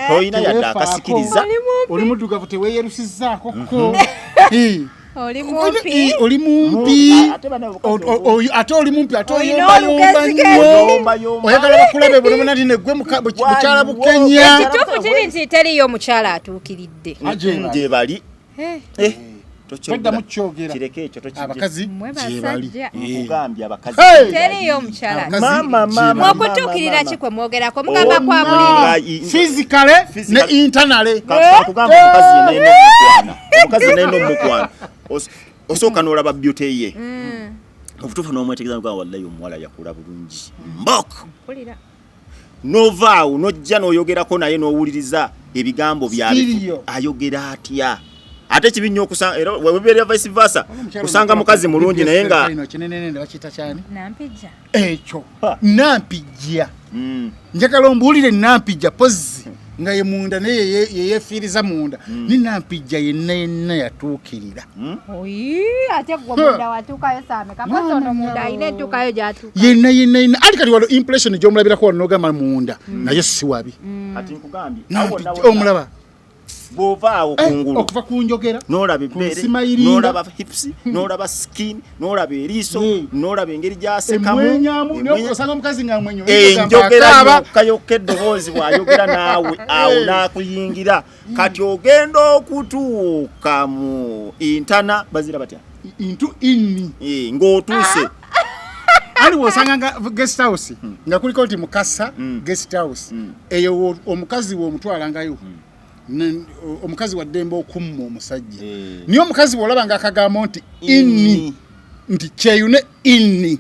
tolina yadde akasikiriza oli muddugavu teweeyerusizzaako oli mumpi ate oli mumpi ate oyombayomba nnyo oyagala bakulabe bulabona nti negwe mukyala bukenya ekituufu kiri nti teriyo omukyala atuukiridde gye bali toddamu kyogera kireke ekyo abakazi gye bali nkugambye abakazi teriyo omukyala mwokutuukirira ki kwe mwogerako mugamba kwa buliri physically ne internally nkugamba omukazi naye n'omukwana osooka n'olaba beauty ye obutuufu n'omwetegereza nga wallahi omuwala yakula bulungi mbok novaawo n'ojja n'oyogerako naye n'owuliriza ebigambo byabyo ayogera atya ate kibinyo okusanga era webeera vice versa kusanga mukazi mulungi naye nga kinene bakita cyane nampijja ekyo nampijja njagala ombuulire nampijja pozzi nga ye munda naye yeyefiiriza munda ni nampijja yenna yatuukirira oyi ate gwe munda watuukayo saame kapozi ono munda ayina entuukayo gyatuuka yenna ali kati waliwo impression gy'omulabirako wano n'ogamba munda naye si wabi kati nkugambye omulaba bw'ovaawo kungulu okuva ku njogera n'olaba ebbeere n'olaba hips n'olaba skin n'olaba eriiso n'olaba engeri gy'asekamu osanga omukazi ng'amwenyo enjogera yokka eddoboozi bw'ayogera naawe awo n'akuyingira kati ogenda okutuuka mu intana bazira batya into inni ng'otuuse ali wosanga nga guest house nga kuliko nti Mukasa guest house eyo omukazi w'omutwalangayo omukazi wa ddembe okumma omusajja niyo omukazi bw'olaba ng'akagamba nti inni nti kyeyune inni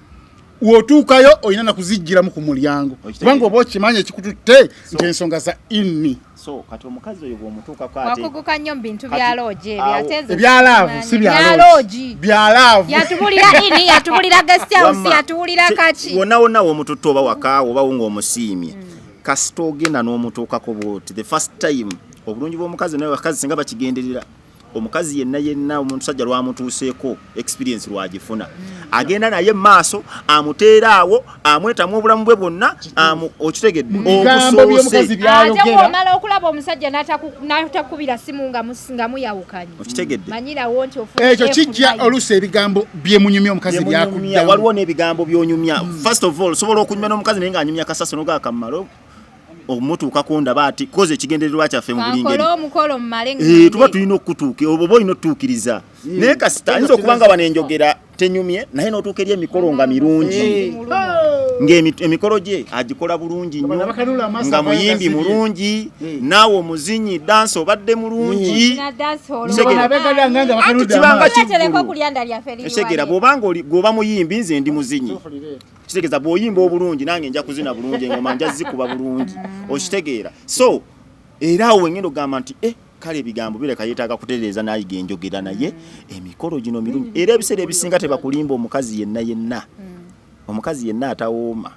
w'otuukayo olina nakuzijjiramu ku mulyango kubanga oba okimanya ekikututte nti ensonga za inni so kati omukazi oyo bw'omutuukako ate wakuguka nnyo mu bintu bya loogi ebyalaavu si byaloogi byalaavu yatubulira inni yatubulira guest house yatubulira kaki wonna w'omututte oba wakaawo oba ng'omusiimye kasita ogenda n'omutuukako bw'oti the first time obulungi bw'omukazi naye bakazi singa bakigenderera omukazi yenna omuntu sajja lwamutuuseeko experience lwagifuna agenda naye maaso amuteera awo amwetamu obulamu bwe bwonna okitegedde okusoose omala okulaba omusajja n'atakubira simu nga muyawukanye okitegedde manyirawo nti ekyo kijja oluusi ebigambo byemunyumya omukazi byakuddamu waliwo n'ebigambo by'onyumya first of all sobola okunyumya n'omukazi naye ng'anyumya kasaso n'ogaakamalo omutuukako ndaba ati koze ekigendererwa kyaffe mu buli ngeri tuba tulina okutuuka oba olina otutuukiriza naye kasita ayinza okuba nga banenjogera tenyumye naye n'otuuka eri emikolo nga mirungi ng'emikolo gye agikola bulungi nnyo nga muyimbi mulungi naawe omuzinyi dansi obadde mulungi kibanga kiggulu bw'oba muyimbi nze ndi muzinyi kitegeeza bw'oyimba obulungi nange nja kuzina bulungi engoma nja zikuba bulungi okitegeera so era awo wengendo gamba nti kale ebigambo bireka yeetaaga kutereeza n'ayiga enjogera naye emikolo gino mirungi era ebiseera ebisinga tebakulimba omukazi yenna omukazi yenna atawooma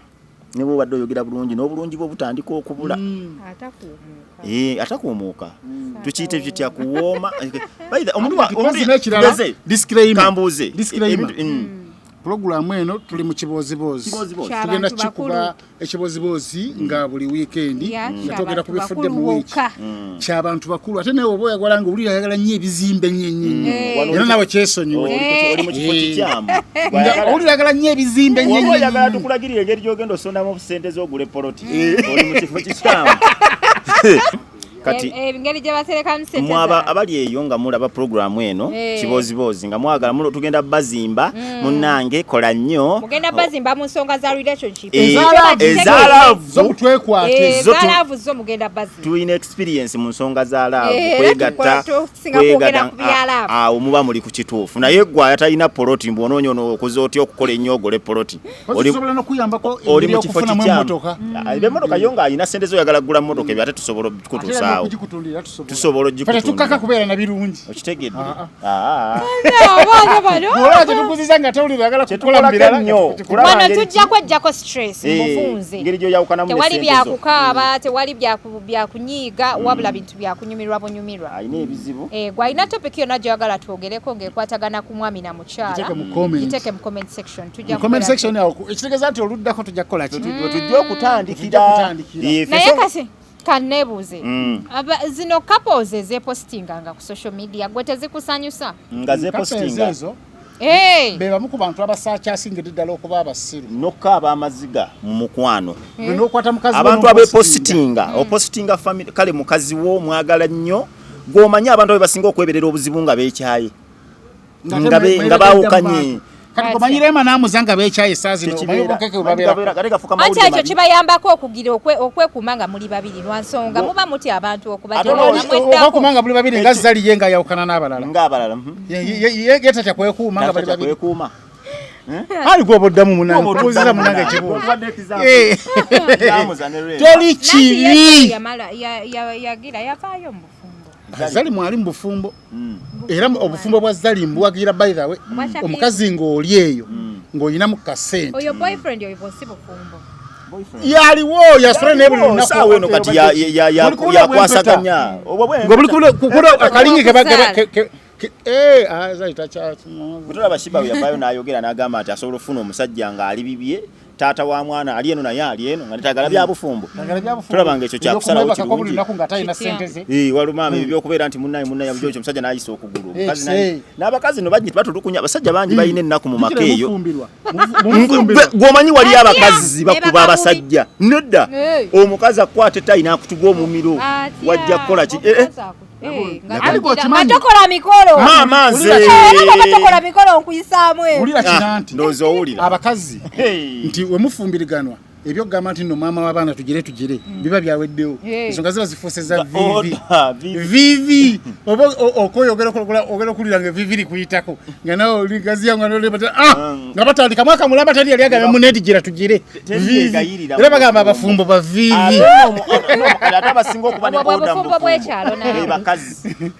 ne bw'obadde oyogera bulungi n'obulungi bwe butandika okubula atakuumuuka tukiyite kitya kuwooma kambuuze Programu eno tuli mu Kibooziboozi tugenda kikuba Ekibooziboozi nga buli weekend nga tugenda kubifudde mu week ky'abantu bakulu ate naye oba oyagala nga oli ayagala nnyo ebizimbe nnyo era nawe kyesonyiwa oli mu kifo kikyamu oli ayagala nnyo ebizimbe nnyo oba oyagala tukulagirira engeri gy'ogenda osondamu ssente z'ogula poloti oli mu kifo kikyamu kati engeri gye baterekamu ssente mwaba abali eyo nga mulaba programu eno Kibooziboozi nga mwagala tugenda bazimba munnange kola nnyo mugenda bazimba mu nsonga za relationship ezaalaavu z'omutwekwate ezaalaavu zo mugenda bazimba tulina experience mu nsonga za laavu kwegatta awo muba muli ku kituufu naye gwe atalina poloti mbw'onoonya okoze otya okukola ennyo ogole poloti oli mu kifo kikyamu emmotoka yo ng'alina ssente z'oyagala kugula mmotoka ebyo ate tusobola okukutuusa tusobola ogikutunda tukaka kubeera na birungi okitegedde tetukuziza nga tewulira agala kukola mu birala wano tujja kwejjako stress mufunze ngeri gyoyawukanamu tewali byakukaaba tewali byakunyiiga wabula bintu byakunyumirwa bunyumirwa alina ebizibu gwalina topic yonna gyoyagala twogereko ng'ekwatagana ku mwami na mukyala giteeke mu comment section ekitegeeza nti oluddako tujja kukola ki tujja okutandikira naye kasi kanneebuuze zino couples ezeepositinganga ku social media gwe tezikusanyusa nga zeepositinga be bamu ku bantu abasaakyasingidde ddala okuba abasiru n'okukaaba amaziga mu mukwano abantu abeepositinga opositinga family kale mukazi wo mwagala nnyo gw'omanyi abantu abe basinga okweberera obuzibu nga beekyaye nga baawukanye kati komanyirema namuzanga beekyaye esaazi ate ekyo kibayambako okugira okwekuuma nga muli babiri lwansonga muba muti abantu okubakumanga muli babiri nga zaliye nga yawukana n'abalala yetatya kwekuuma nga bali babiri ali gwoboddamu munange kubuuziza munange ekibuuzo teri kibi yagira yavaayo mu bufumbo Zali mwali mu bufumbo era obufumbo bwa Zali mbuwagira by the way omukazi ng'oli eyo ng'olina mu kasente oyo boyfriend oyo si bufumbo yaliwo yasura nebulu nasawe eno kati ya kwasaganya ngobuli kukulo akalingi Zali tachachi Butula bashiba yabayo nayogera nagamba ati asobola ofuna omusajja nga ali bibye tata wa mwana ali eno naye ali eno nga netagala bya bufumbo tulabanga ekyo kya kusala ukirungi walumama ebyo okubeera nti munnaye bujjo omusajja nayisa okugulu omukazi naye n'abakazi no bajjiti batulukunya abasajja bangi bayina ennaku mu maka eyo gwomanyi wali abakazi bakuba abasajja nedda omukazi akwate tayina akutuga omumiro wajja kukola ki Matokola mikolo mama nze matokola mikolo nkuyisaamu ulira kinanti ndozo ulira abakazi nti we mufumbirigana ebyo gamba nti no mama w'abaana tugire biba byaweddewo ensonga ziba zifuuse za vivi oba okoyogera okulira nga vivi likuyitako nga nawe oli gazi yangu nga batandika mwaka mulamba tali yali agamba muneti gira tugire vivi era bagamba abafumbo ba vivi ate abasinga okuba ne oda obufumbo bw'ekyalo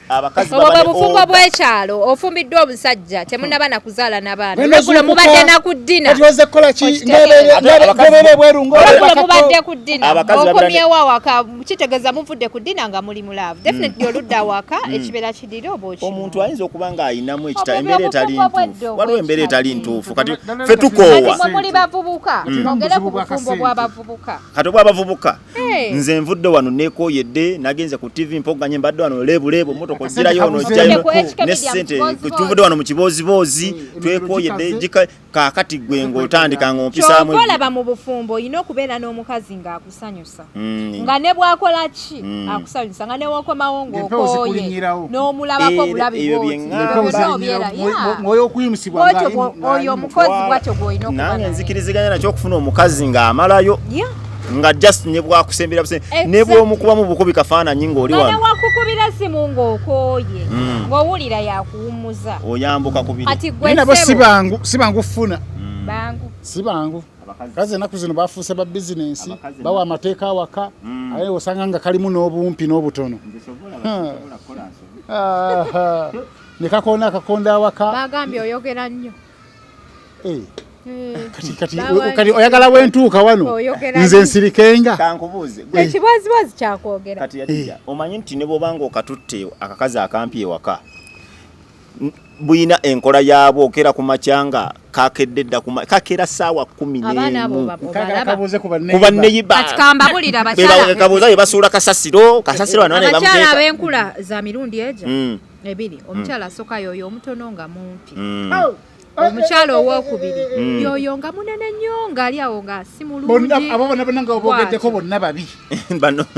abakazi obufumbo bw'ekyalo ofumbiddwa omusajja temunnaba na kuzaala n'abaana olweggulo mubadde na ku ddina atiweze kukola ki ng'ebere mubadde ku ddina okomyewo awaka kitegeeza muvudde ku ddina nga muli mulavu definitely oludda awaka ekibeera kidira oba omuntu ayinza okuba ng'ayinamu embeera etali ntuufu waliwo embeera etali ntuufu kati ffe tukoowa muli bavubuka ogere ku bufumbo bw'abavubuka kati obw'abavubuka nze nvudde wano neekooyedde nagenze ku TV mpoganye mbadde wano leebuleebu motoka ozirayo ono ojjayo ne ssente tuvudde wano mu kibooziboozi twekooyedde kaakati gwe ng'otandika ng'ompisaamu olaba mu bufumbo olina okubeera n'omukazi ng'akusanyusa nga ne bwakola ki akusanyusa nga ne wokomawo ng'okooye n'omulabako bulabi bw'oyo okuyimusibwa oyo omukozi bwatyo gw'olina okuba nange nzikiriziganya nakyo okufuna omukazi ng'amalayo nga just ne bwakusembera ne bw'omukubamu bukubi kafaananyi ng'oli wano ne wakukubira simu ng'okooye ng'owulira yakuwummuza oyambuka ku biri nabo si bangu kufuna si bangu kazi enaku zino bafuuse ba bizinensi bawa amateeka awaka aye osanga nga kalimu n'obumpi n'obutono nekakonda akakonda awaka bagambye oyogera nnyo kati oyagala wentuuka wano nze nsirikenga kankubuuze ekibooziboozi kyakwogera kati yatija omanyi nti ne bw'obanga okatutte akakazi akampi ewaka buyina enkola yaabwo okera ku macyanga kakedde dda kakera ssaawa 11 kuba neyiba kabuuza bye basuula kasasiro abakyala ab'enkula za mirundi ejo ebiri omukyala asooka yoyo omutono nga mumpi omukyala owokubiri yoyo nga munene nnyo ng'ali awo nga si mulungi abo bonna nga obogeddeko bonna babi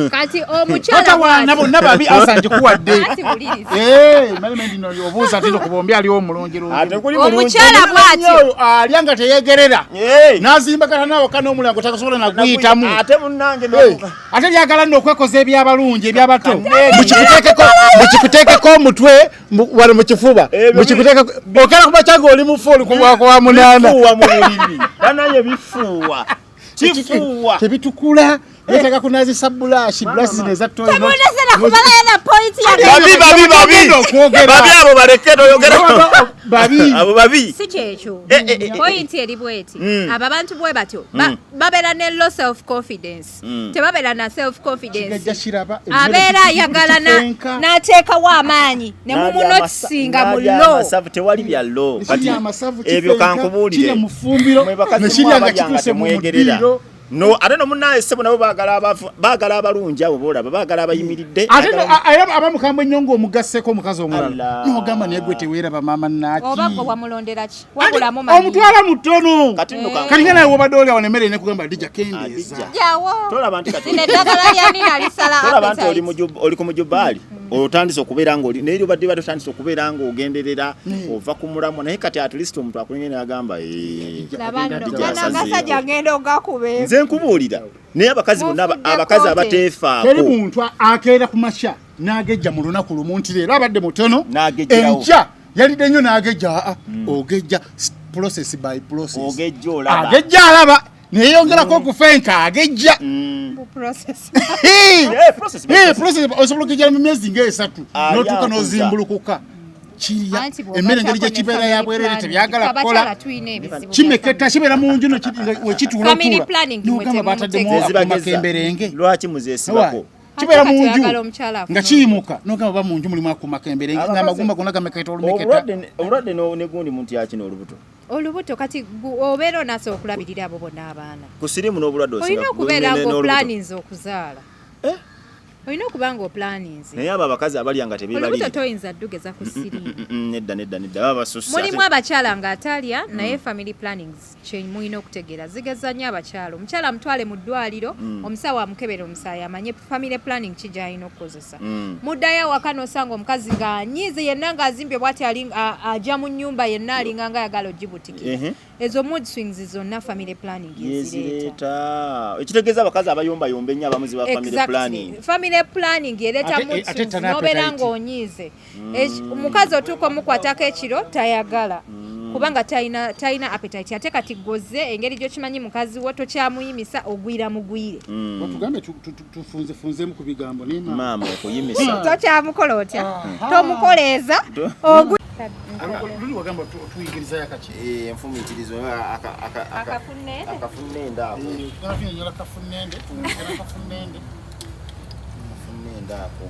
kati omukyala bonna babi asanje kuwadde obuuza ati kubombi aliwo omulungi omukyala bw'atyo alya nga teyegerera n'azimbagana n'awaka n'omulango takasobola naguyitamu ate lyagala nno okwekoza ebyabalungi ebyabato mukikuteekeko omutwe wali mu kifuba okera kuba kyanga oli mufu oli kwa munana banaye bifuwa kifuwa tebitukula yetaka kunazi sabulashi blasi neza toyo tabonezera kubala na point ya babi abo barekedo yogera abo babi si kyekyo point eri bweti aba bantu bwe batyo babera ne low self confidence tebabera na self confidence abera yagalana nateeka wa amaanyi ne mumunotisinga mu low amasavu tewali bya low kati ebyo kankubulire mwe bakazi mwagakituse mu mudiro no ate no munaye sebo nabo bagala abalungi abo bolaba bagala abayimiridde ate abamukamba ennyongo omugasseko omukazi omulala n'ogamba naye gwe teweera bamama naki oba wamulondera ki wabulamu mani omutwala mutono kati nga naye wobadde oli awo nemmere nekugamba Adija kendeeza jawo tolaba nti kati neddagala lyani nalisala tolaba nti oli ku mujubbaali otandise okubeera ng'oli naye obadde batandise okubeera ng'ogenderera ova ku mulamu naye kati at least omuntu akulengene agamba agasajja ngenda ogakube nze nkubuulira naye abakazi bonna abakazi abateefaako teri muntu akeera ku makya n'agejja mu lunaku lumu nti leero abadde mutono enkya yalidde nnyo n'agejja ogejja process by process ogejja olaba agejja alaba neyongerako okufenka agejja process osobola okujja mu myezi ng'esatu n'otuuka n'ozimbulukuka kirya emmere engeri gye kibeera ya bwerere tebyagala kukola kimeketa kibeera mu nju wekituula n'ogamba bataddemu akumakemberenge lwaki muzeesibako kibeera mu nju nga kiyimuka n'ogamba ba mu nju mulimu akumakemberenge ng'amagumba gonna gameketa olumeketa obulwadde negundi muntu yakina olubuto kati obeera onasa okulabirira abo bonna abaana ku sirimu n'obulwadde olina okubeera ng'oplaninze okuzaala olina okuba ng'oplaninze naye abo abakazi abalya nga tebeebaliire olubuto toyinza ddugeza ku sirimu nedda baba basusse mulimu abakyala ng'atalya naye family plannings kye mulina okutegeera zigeza nnyo abakyala omukyala mutwale mu ddwaliro omusawo amukebera omusaayi amanye family planning ki gy'alina okukozesa muddayo awaka n'osanga omukazi ng'anyiize yenna ng'azimbye bw'ati ajja mu nnyumba yenna alinga nga ayagala ogibutikira ezo mood swings zonna family planning ezireeta ekitegeeza abakazi abayombayomba ennyo abamuzi ba family planning ereeta mood swings n'obeera ng'onyiize omukazi otuuka omukwatako ekiro tayagala kubanga talina appetite ate kati gozze engeri gy'okimanyi mukazi wo tokyamuyimisa ogwira mugwire otugambe tufunzeemu ku bigambo maama okuyimisa tokyamukola otya tomukoleeza luli wagamba tuyigirizayo akaki enfumiitirizo akafunende ako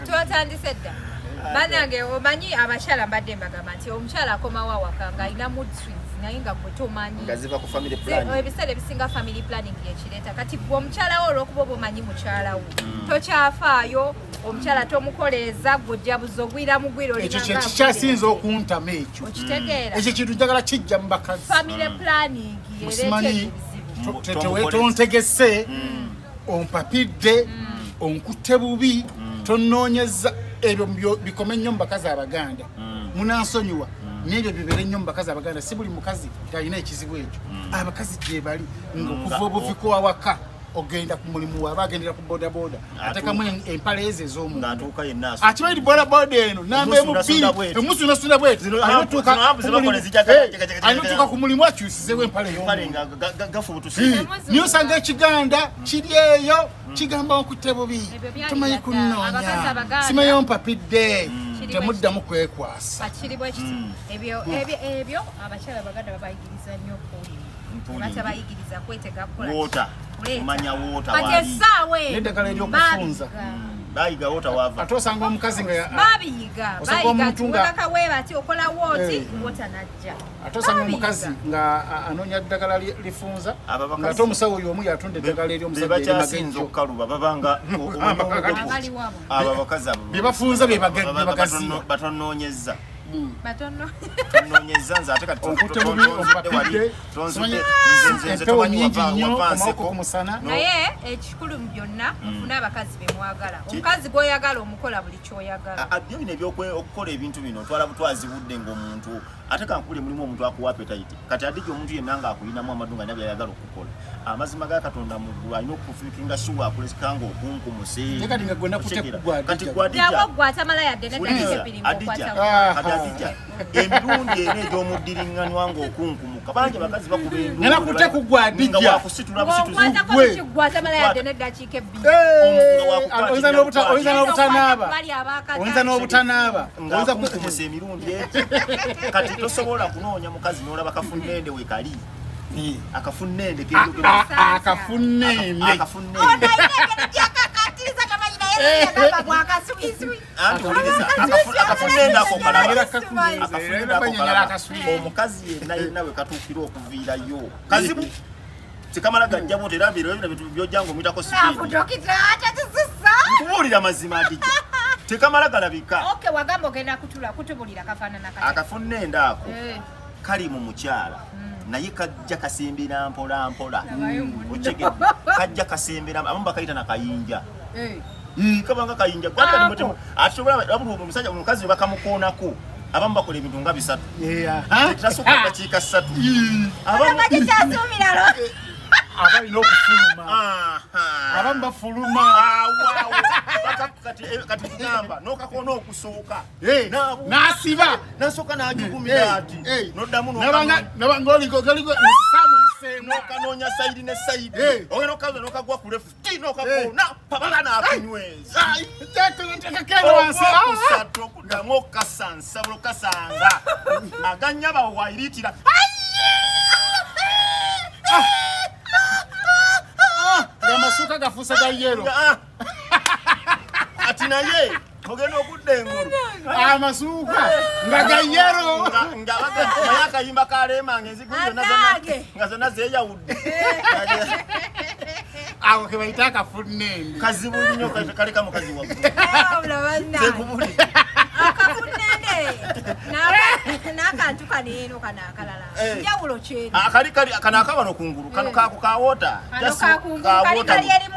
twatandise dda banange omanyi abakyala mbadde mbagamba nti omukyala akomawo awaka nga alina mood swings naye nga gwe tomanyi ebiseera ebisinga family planning yekireeta kati gwe omukyala wo olw'okuba oba omanyi mukyala wo tokyafaayo omukyala tomukoleeza gw'ojjabuza ogwira mugwira ekyo kikyasinza okuntama ekyo okitegeera ekyo kintu njagala kijja mu bakazi family planning yereeta ebizibu tontegese ompapidde onkutte bubi tonoonyeza ebyo bikome nnyo mu bakazi abaganda munansonyiwa n'ebyo bibeere nnyo mu bakazi abaganda si buli mukazi talina ekizibu ekyo abakazi gye bali ng'okuva obuviko awaka ogenda ku mulimu waba agendera ku bodaboda atekamu empale ezo ez'omuntu akimanyi bodaboda eno namba emubiri emusundasunda bweti alinotuuka ku mulimu akyusizewo empale niyo osanga ekiganda kiri eyo kigamba okutte bubi tomanyi kunnoonya simanyi ompapidde temuddamu kwekwasa ebyo abakyala baganda babayigiriza nnyo okuwulira batabayigiriza kwetega kukola omanya woota kati essaawe n'eddagala ery'okufunza bayiga woota wava ate osanga omukazi nga bayiga wekakaweeba ati okola wooti woota najja ate osanga omukazi nga anoonya ddagala lifunza ng'ate omusawo oyo omu yatunda eddagala ery'omusajja bebakyasinza okukaluba babanga abo abakazi abo bye bafunza bye bagazi batonoonyezza nze ate kati empewo nyingi nnyo amawoko ku musana naye ekikulu mu byonna ofune abakazi be mwagala omukazi gw'oyagala omukola buli kyoyagala byo bino ebyokukola ebintu bino twala butwazi budde ng'omuntu ate kankule mulimu omuntu akuwa appetite kati adijja omuntu yenna ng'akuyinamu amadunga nya byayagala okukola amazima ga Katonda mu ggulu alina okufuukinga shuwa akulesika ng'okunkumuse kati nga gwena kutekugwa kati gwadijja gwatamala yadde adijja emirundi ena egy'omuddiringanywa ng'okunkumuka bangi abakazi bakuba endu ngena kutekugwa adijja nga wakusitula busituzi gwatamala yadde n'eddakiika ebbiri oyinza n'obutanaaba nga wakunkumusa emirundi egi kati tosobola kunoonya mukazi n'olaba Akafunendde wekali Akafunendde omukazi yenna we katuukira okuviirayo kazibu tekamala gajja boota era mbiro ebyo byojja ng'omuyitako nkubuulira mazima adijja tekamala galabika wagamba ogenda kutubulira kafaanana Akafunendde ako kali mu mukyala naye kajja kasembera mpola mpola okyegedde kajja kasembera abamu bakayita nakayinja kabanga kayinja omusajja omukazi we bakamukoonako abamu bakola ebintu nga 3 tasooka dakiika 3 abalina okufuluma abamu bafuluma kati kugamba nokakona okusooka n'asiba nasooka n'agigumira ati noddamu nabanga oliko nokanoonya sayidi ne sayidi ogenda okaza nokagwa ku lefuti nokakona pabanga n'akunyweza kusatu okuddamu okasansa bulokasanga aganya bawayiritira amasuuka gafuuse ga yero ati naye ogenda okudda engulu amasuuka nga ga yero naye akayimba kaleemanga enziguli nga zonna zeeyawudde awo ke bayita akafunende kazibu nnyo kaleka mukazi waggwe n'akantu kaneeno kano akalala njawulo kyeri kano akabano kungulu kano kawoota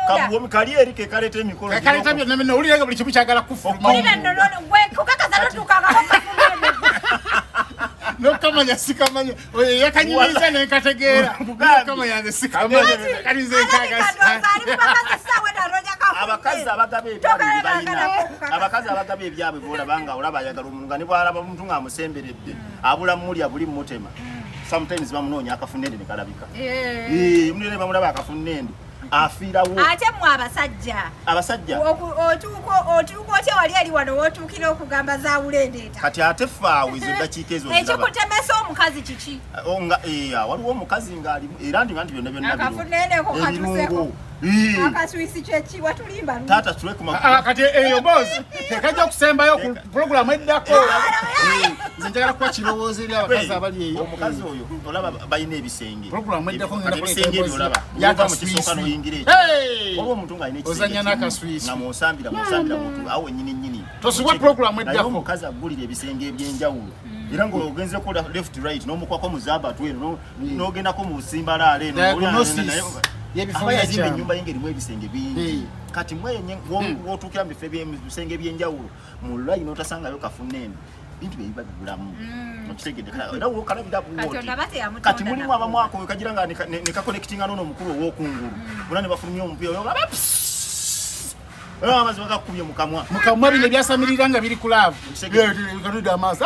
kabuwomi kali eri kekaleta emikolo kaleta byonna bino owuliranga buli kimu kyagala kufuluma kukakaza notukakakafunende nokamanya sikamanya yakanyiriza nenkategeera nokamanya nze sikamanya kalize nkagasa abakazi abagaba ebyabwe balina abakazi abagaba ebyabwe bolabanga olaba ayagala omuntu nga ne bwalaba omuntu ng'amusemberedde abula muli abuli mutema sometimes bamunoonya akafunende ne kalabika munene bamulaba akafunende afiirawo ate mu abasajja otuuka otya wali eri wano wootuukira okugamba za bulendeeta kati ate faawe ezo ddakiika ezo ekikutemesa omukazi kiki waliwo omukazi ng'alimu era ndi nti byonna byonna akafunendeko katuseeko akaswisi kyeki watulimba taata tulekuma kati eyo bozi tekajja okusembayo ku pulogulamu eddako nze njagala kuba kirowoozo eri abakazi abali eyo omukazi oyo olaba balina ebisenge pulogulamu eddako ebisenge ebyo olaba yava mu kisooka n'oyingira ekyo waliwo omuntu ng'alina ozanya n'akaswisi nga musambira muntu awo ennyini tosubwa pulogulamu eddako omukazi aggulira ebisenge eby'enjawulo era ng'ogenzeko left right n'omukwako mu zaabatu eno n'ogendako mu busimbalaala eno aba yazimba ennyumba ye ng'erimu ebisenge bingi kati mwenye w'otuukira mu bifo ebisenge eby'enjawulo mu line n'otasangayo kafunende bintu bye biba bigulamu okitegedde era wokalabira buwoti kati mulimu abamu ako kagira nga ne kakonekitinga n'ono omukulu ow'okungulu bonna ne bafulumya omupiira amazima gakubye mukamwa bino ebyasamirira nga biri ku laavu kanudde amaaso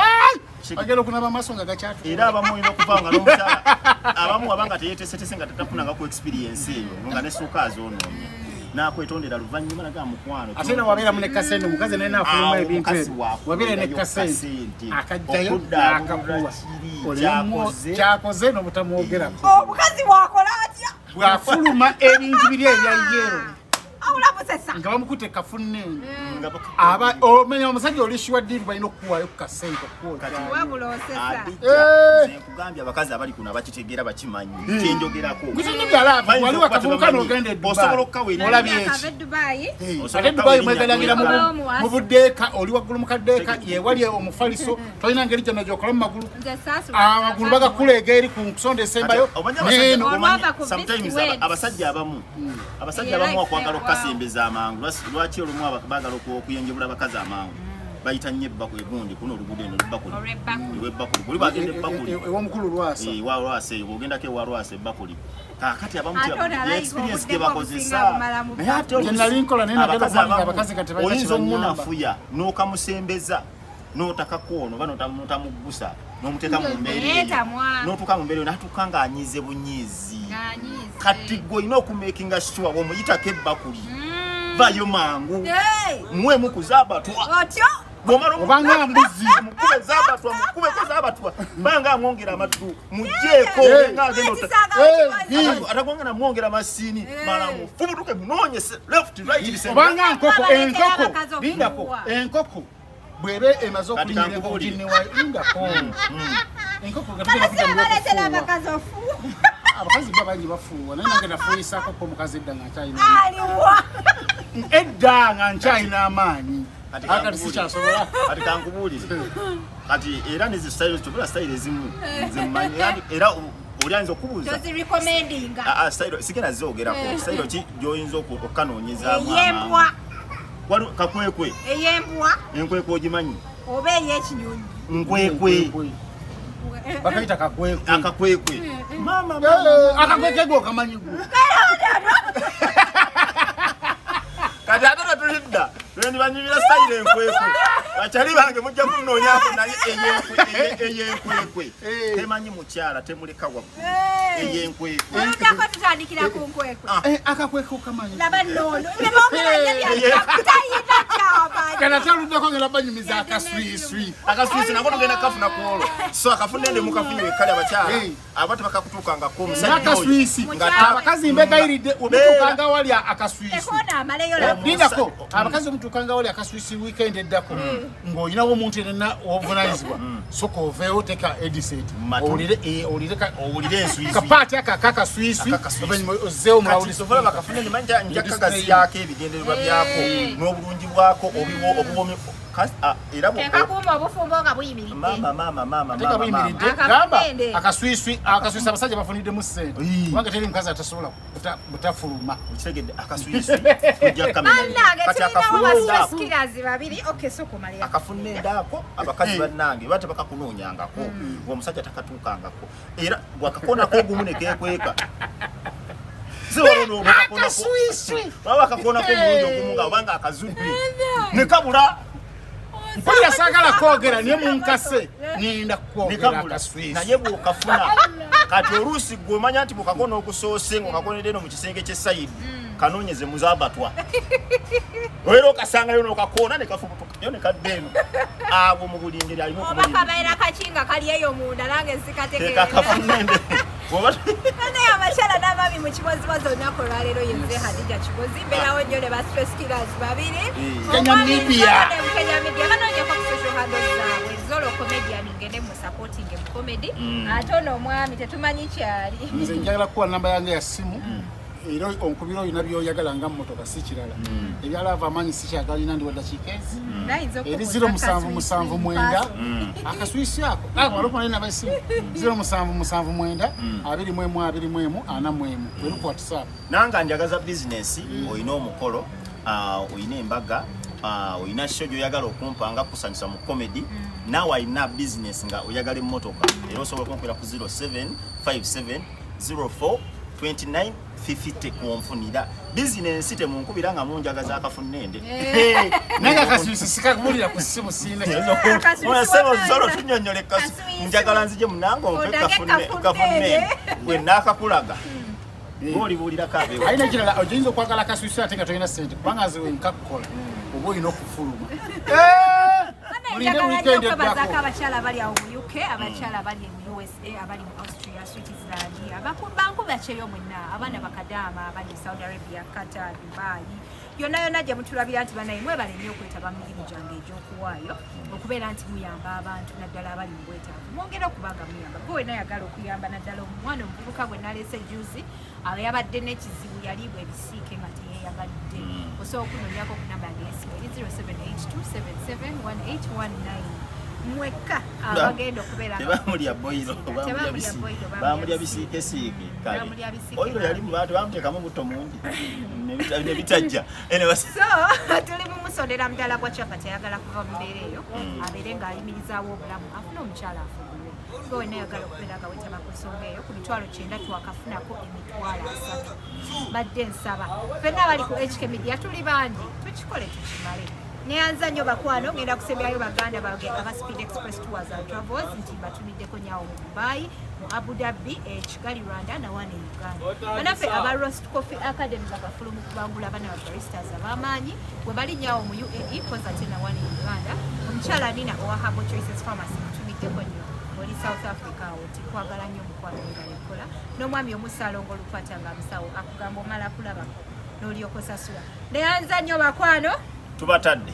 agenda okunaba amaaso nga gakyatu era abamu olina okuvanga n'omukyala abamu abanga teyetesetese nga tetafunangako experience eyo nga nessuuka azoonoonye nakwetondera luvannyuma naga mukwano ate era wabeeramu ne kasente omukazi naye naafuluma ebintu wabeera ne kasente akajjayo n'akakuwa kyakoze n'obutamwogerako omukazi bwakola atya bwafuluma ebintu biri ebya yero nga bamukutte kafunende omenya omusajja olishiwa ddiiri balina okukuwayo ku kasente okugambya abakazi abali kuno abakitegeera bakimanyi kyenjogerako waliwo akavubuka n'ogenda eddubayi ate eddubayi mwegalangira mu buddeeka oli waggulu mu kaddeeka yewali omufaliso tolina ngeri gyonna gyokola mu magulu amagulu bagakuleega eri ku nsonda esembayo neeno abasajja abamu akwagala okukasembeza amangu lwaki olumu baagala okuyenjebula abakazi amangu bayita nnyo ebbakuli gundi kuno oluguudo eno lwebbakuli buli bagenda ebbakuli ew'omukulu lwasa lwasa eyo bwogenda ewalwasa ebbakuli kakati abamu experience gye bakozesa naye ate oyinza omunafuya n'okamusembeza n'otakakoono oba n'otamuggusa n'omuteeka mu mbeera n'otuuka mu mbeera n'atuuka ng'anyize bunyiizi kati gwe olina okumakinga sure bw'omuyitako ebbakuli vayo mangu muwemu kuzabatwa obanga mbuzi mukube zabatwa banga amwongera amatu mujjeeko atagwanga namwongera masini mala mufubutuke munonye left right obanga nkoko enkoko bwebe emaze okulinyira obutini wa lindako enkoko abakazi babangi bafuuwa naye nange nafuuyisaako ko omukazi edda nga nkyalina amaanyi akati sikyasobola kati kankubuulire kati era nezi style tubula style ezimu nzemanyi era olyanza okubuuza style sigenda zoogerako style ki gy'oyinza okukanoonyezaamu waliwo kakwekwe enkwekwe ogimanyi oba ey'ekinyonyi nkwekwe bakayita akakwekwe akakwekwe akakwekwe gwe okamanyi gwe bendi banyumira style enkwekwe bachali bange mujja munonyako naye eyenkwekwe temanyi mukyala temuleka wa eyenkwekwe ndako tutandikira ku nkwekwe akakwekwe kamanyi laba nono nebongera yali akutayina chaba kana taludako ngela banyumiza akaswiswi nako tugenda kafuna kuolo so akafunende mukafunye kale abakyala abatu bakakutukanga ko musajja akaswisi abakazi mbega iride umutukanga wali akaswisi ekona amaleyo la ndako abakazi umutukanga wali akaswisi weekend eddako ngoyina wo muntu enna ovunalizibwa soko oveo teka ediset olire enswisi kapati akakaswisi obenye ozeo mawuli sofola bakafunende manja njakagazi yake ebigendererwa byako n'obulungi bwako obuwomi Teka kuma obufumbo nga buyimiridde. Mama. Teka buyimiridde. Gamba akaswiswi abasajja bafunidde mu ssente. Wanga teri mukazi atasobola butafuluma. Ukitegedde akaswiswi kujja kamera. Kati akafunenda skills babiri okay soko mali. Akafunenda ako abakazi bannange bate bakakunoonyangako. Omusajja takatuukangako. Era bwakakona ko gumu ne kekweka. Akaswiswi. Baba kakona ko mundo gumunga wanga akazudde. Ne kabula Mpulira sagala kwogera niye munkase ninda kwogera akaswisi naye bwokafuna kati oluusi gwomanya nti bwokakona okusoose ng'okakonedde no mu kisenge ky'essayidi kanoonyeze muzabatwa era okasangayo n'okakona ne kafubutukayo ne kadde eno abo mu buli ngeri alimu oba kabeera kakinga kali eyo munda nange sikategeera kafunende naye abakyala n'abaami mu Kibooziboozi olunaku olwaleero yenze Hadija Kibozi mbeerawo nnyo ne ba stress killers babiri Kenya Media banoonyeko ku social handles zaabwe zolo comedian ngende mu supporting mu comedy ate ono omwami tetumanyi kyali nze njagala kuwa namba yange ya simu era onkubira olina byoyagala nga mmotoka si kirala ebyalava amanyi si kyagalina ndi waddakiika ezi eri 0779 akaswisi ako walopona namba esimu 0779 21 weri ku WhatsApp nanga njagaza business oyina omukolo oyina embaga oyina show gyoyagala okumpanga kusanyusa mu comedy nawe ayina business nga oyagala emmotoka era osobola okunkwera ku 0757042950 kunfunira business temunkubira nga munjagaza akafunende naye akaswisi sikakubulira ku simu sine onasema zolo tunyonyole kasu njagala nzije munango ompe kafunende we nakakulaga Goli bulira kabe. Haina kirala ojinzo kwagala akaswisi ate nga toyina sente kubanga ziwe nkakukola oba olina okufuluma mulinde weekend eddako abakyala bali awo mu UK abakyala bali mu USA abali mu Austria Switzerland bankuba kyeyo mwenna abaana bakadama abali Saudi Arabia Qatar Dubai yonna gye mutulabira nti banaye mwebale nnyo okwetaba mu mirimu gyange egy'okuwaayo okubeera nti muyamba abantu naddala abali mu bwetaavu mwongere okubanga muyamba gwe wena yagala okuyamba naddala omwana omuvubuka gwe naleese juzi yabadde n'ekizibu yali bwe bisiike nga teyeeyagalidde osobola okunoonyako ku namba yange y'essimu eri 0782771819 mwekka abagenda okubeera tebamulya boyiro bamulya bisiikesiike kale oyiro yali mu bantu bamuteekamu butto mungi ne bitajja so tuli mumusondera mudala gwa kyaka teyagala kuva mu mbeera eyo abeere ng'ayimirizaawo obulamu afune omukyala afugulwe gwe wena yagala okubeera nga wetaba ku nsonga eyo ku mitwalo 9 twakafunako emitwalo 3 badde nsaba fenna abali ku HK Media tuli bangi tukikole tukimale neyanza nnyo bakwano ngenda kusembyayo baganda bange aba Speed Express Tours and Travels nti batuniddeko nyawo mu Dubai mu Abu Dhabi Kigali Rwanda na wane Uganda banaffe aba Roast Coffee Academy bagafulu mu kubangula abana ba baristas ab'amaanyi bwe bali nyawo mu UAE koza tena wane Uganda omukyala Nina owa Herbal Choices Pharmacy mutuniddeko nnyo oli South Africa oti kwagala nnyo mukwano nga yekola n'omwami omusalongo olukwata nga musawo akugamba omala kulabako n'olyokosasula neyanza nnyo bakwano tubatadde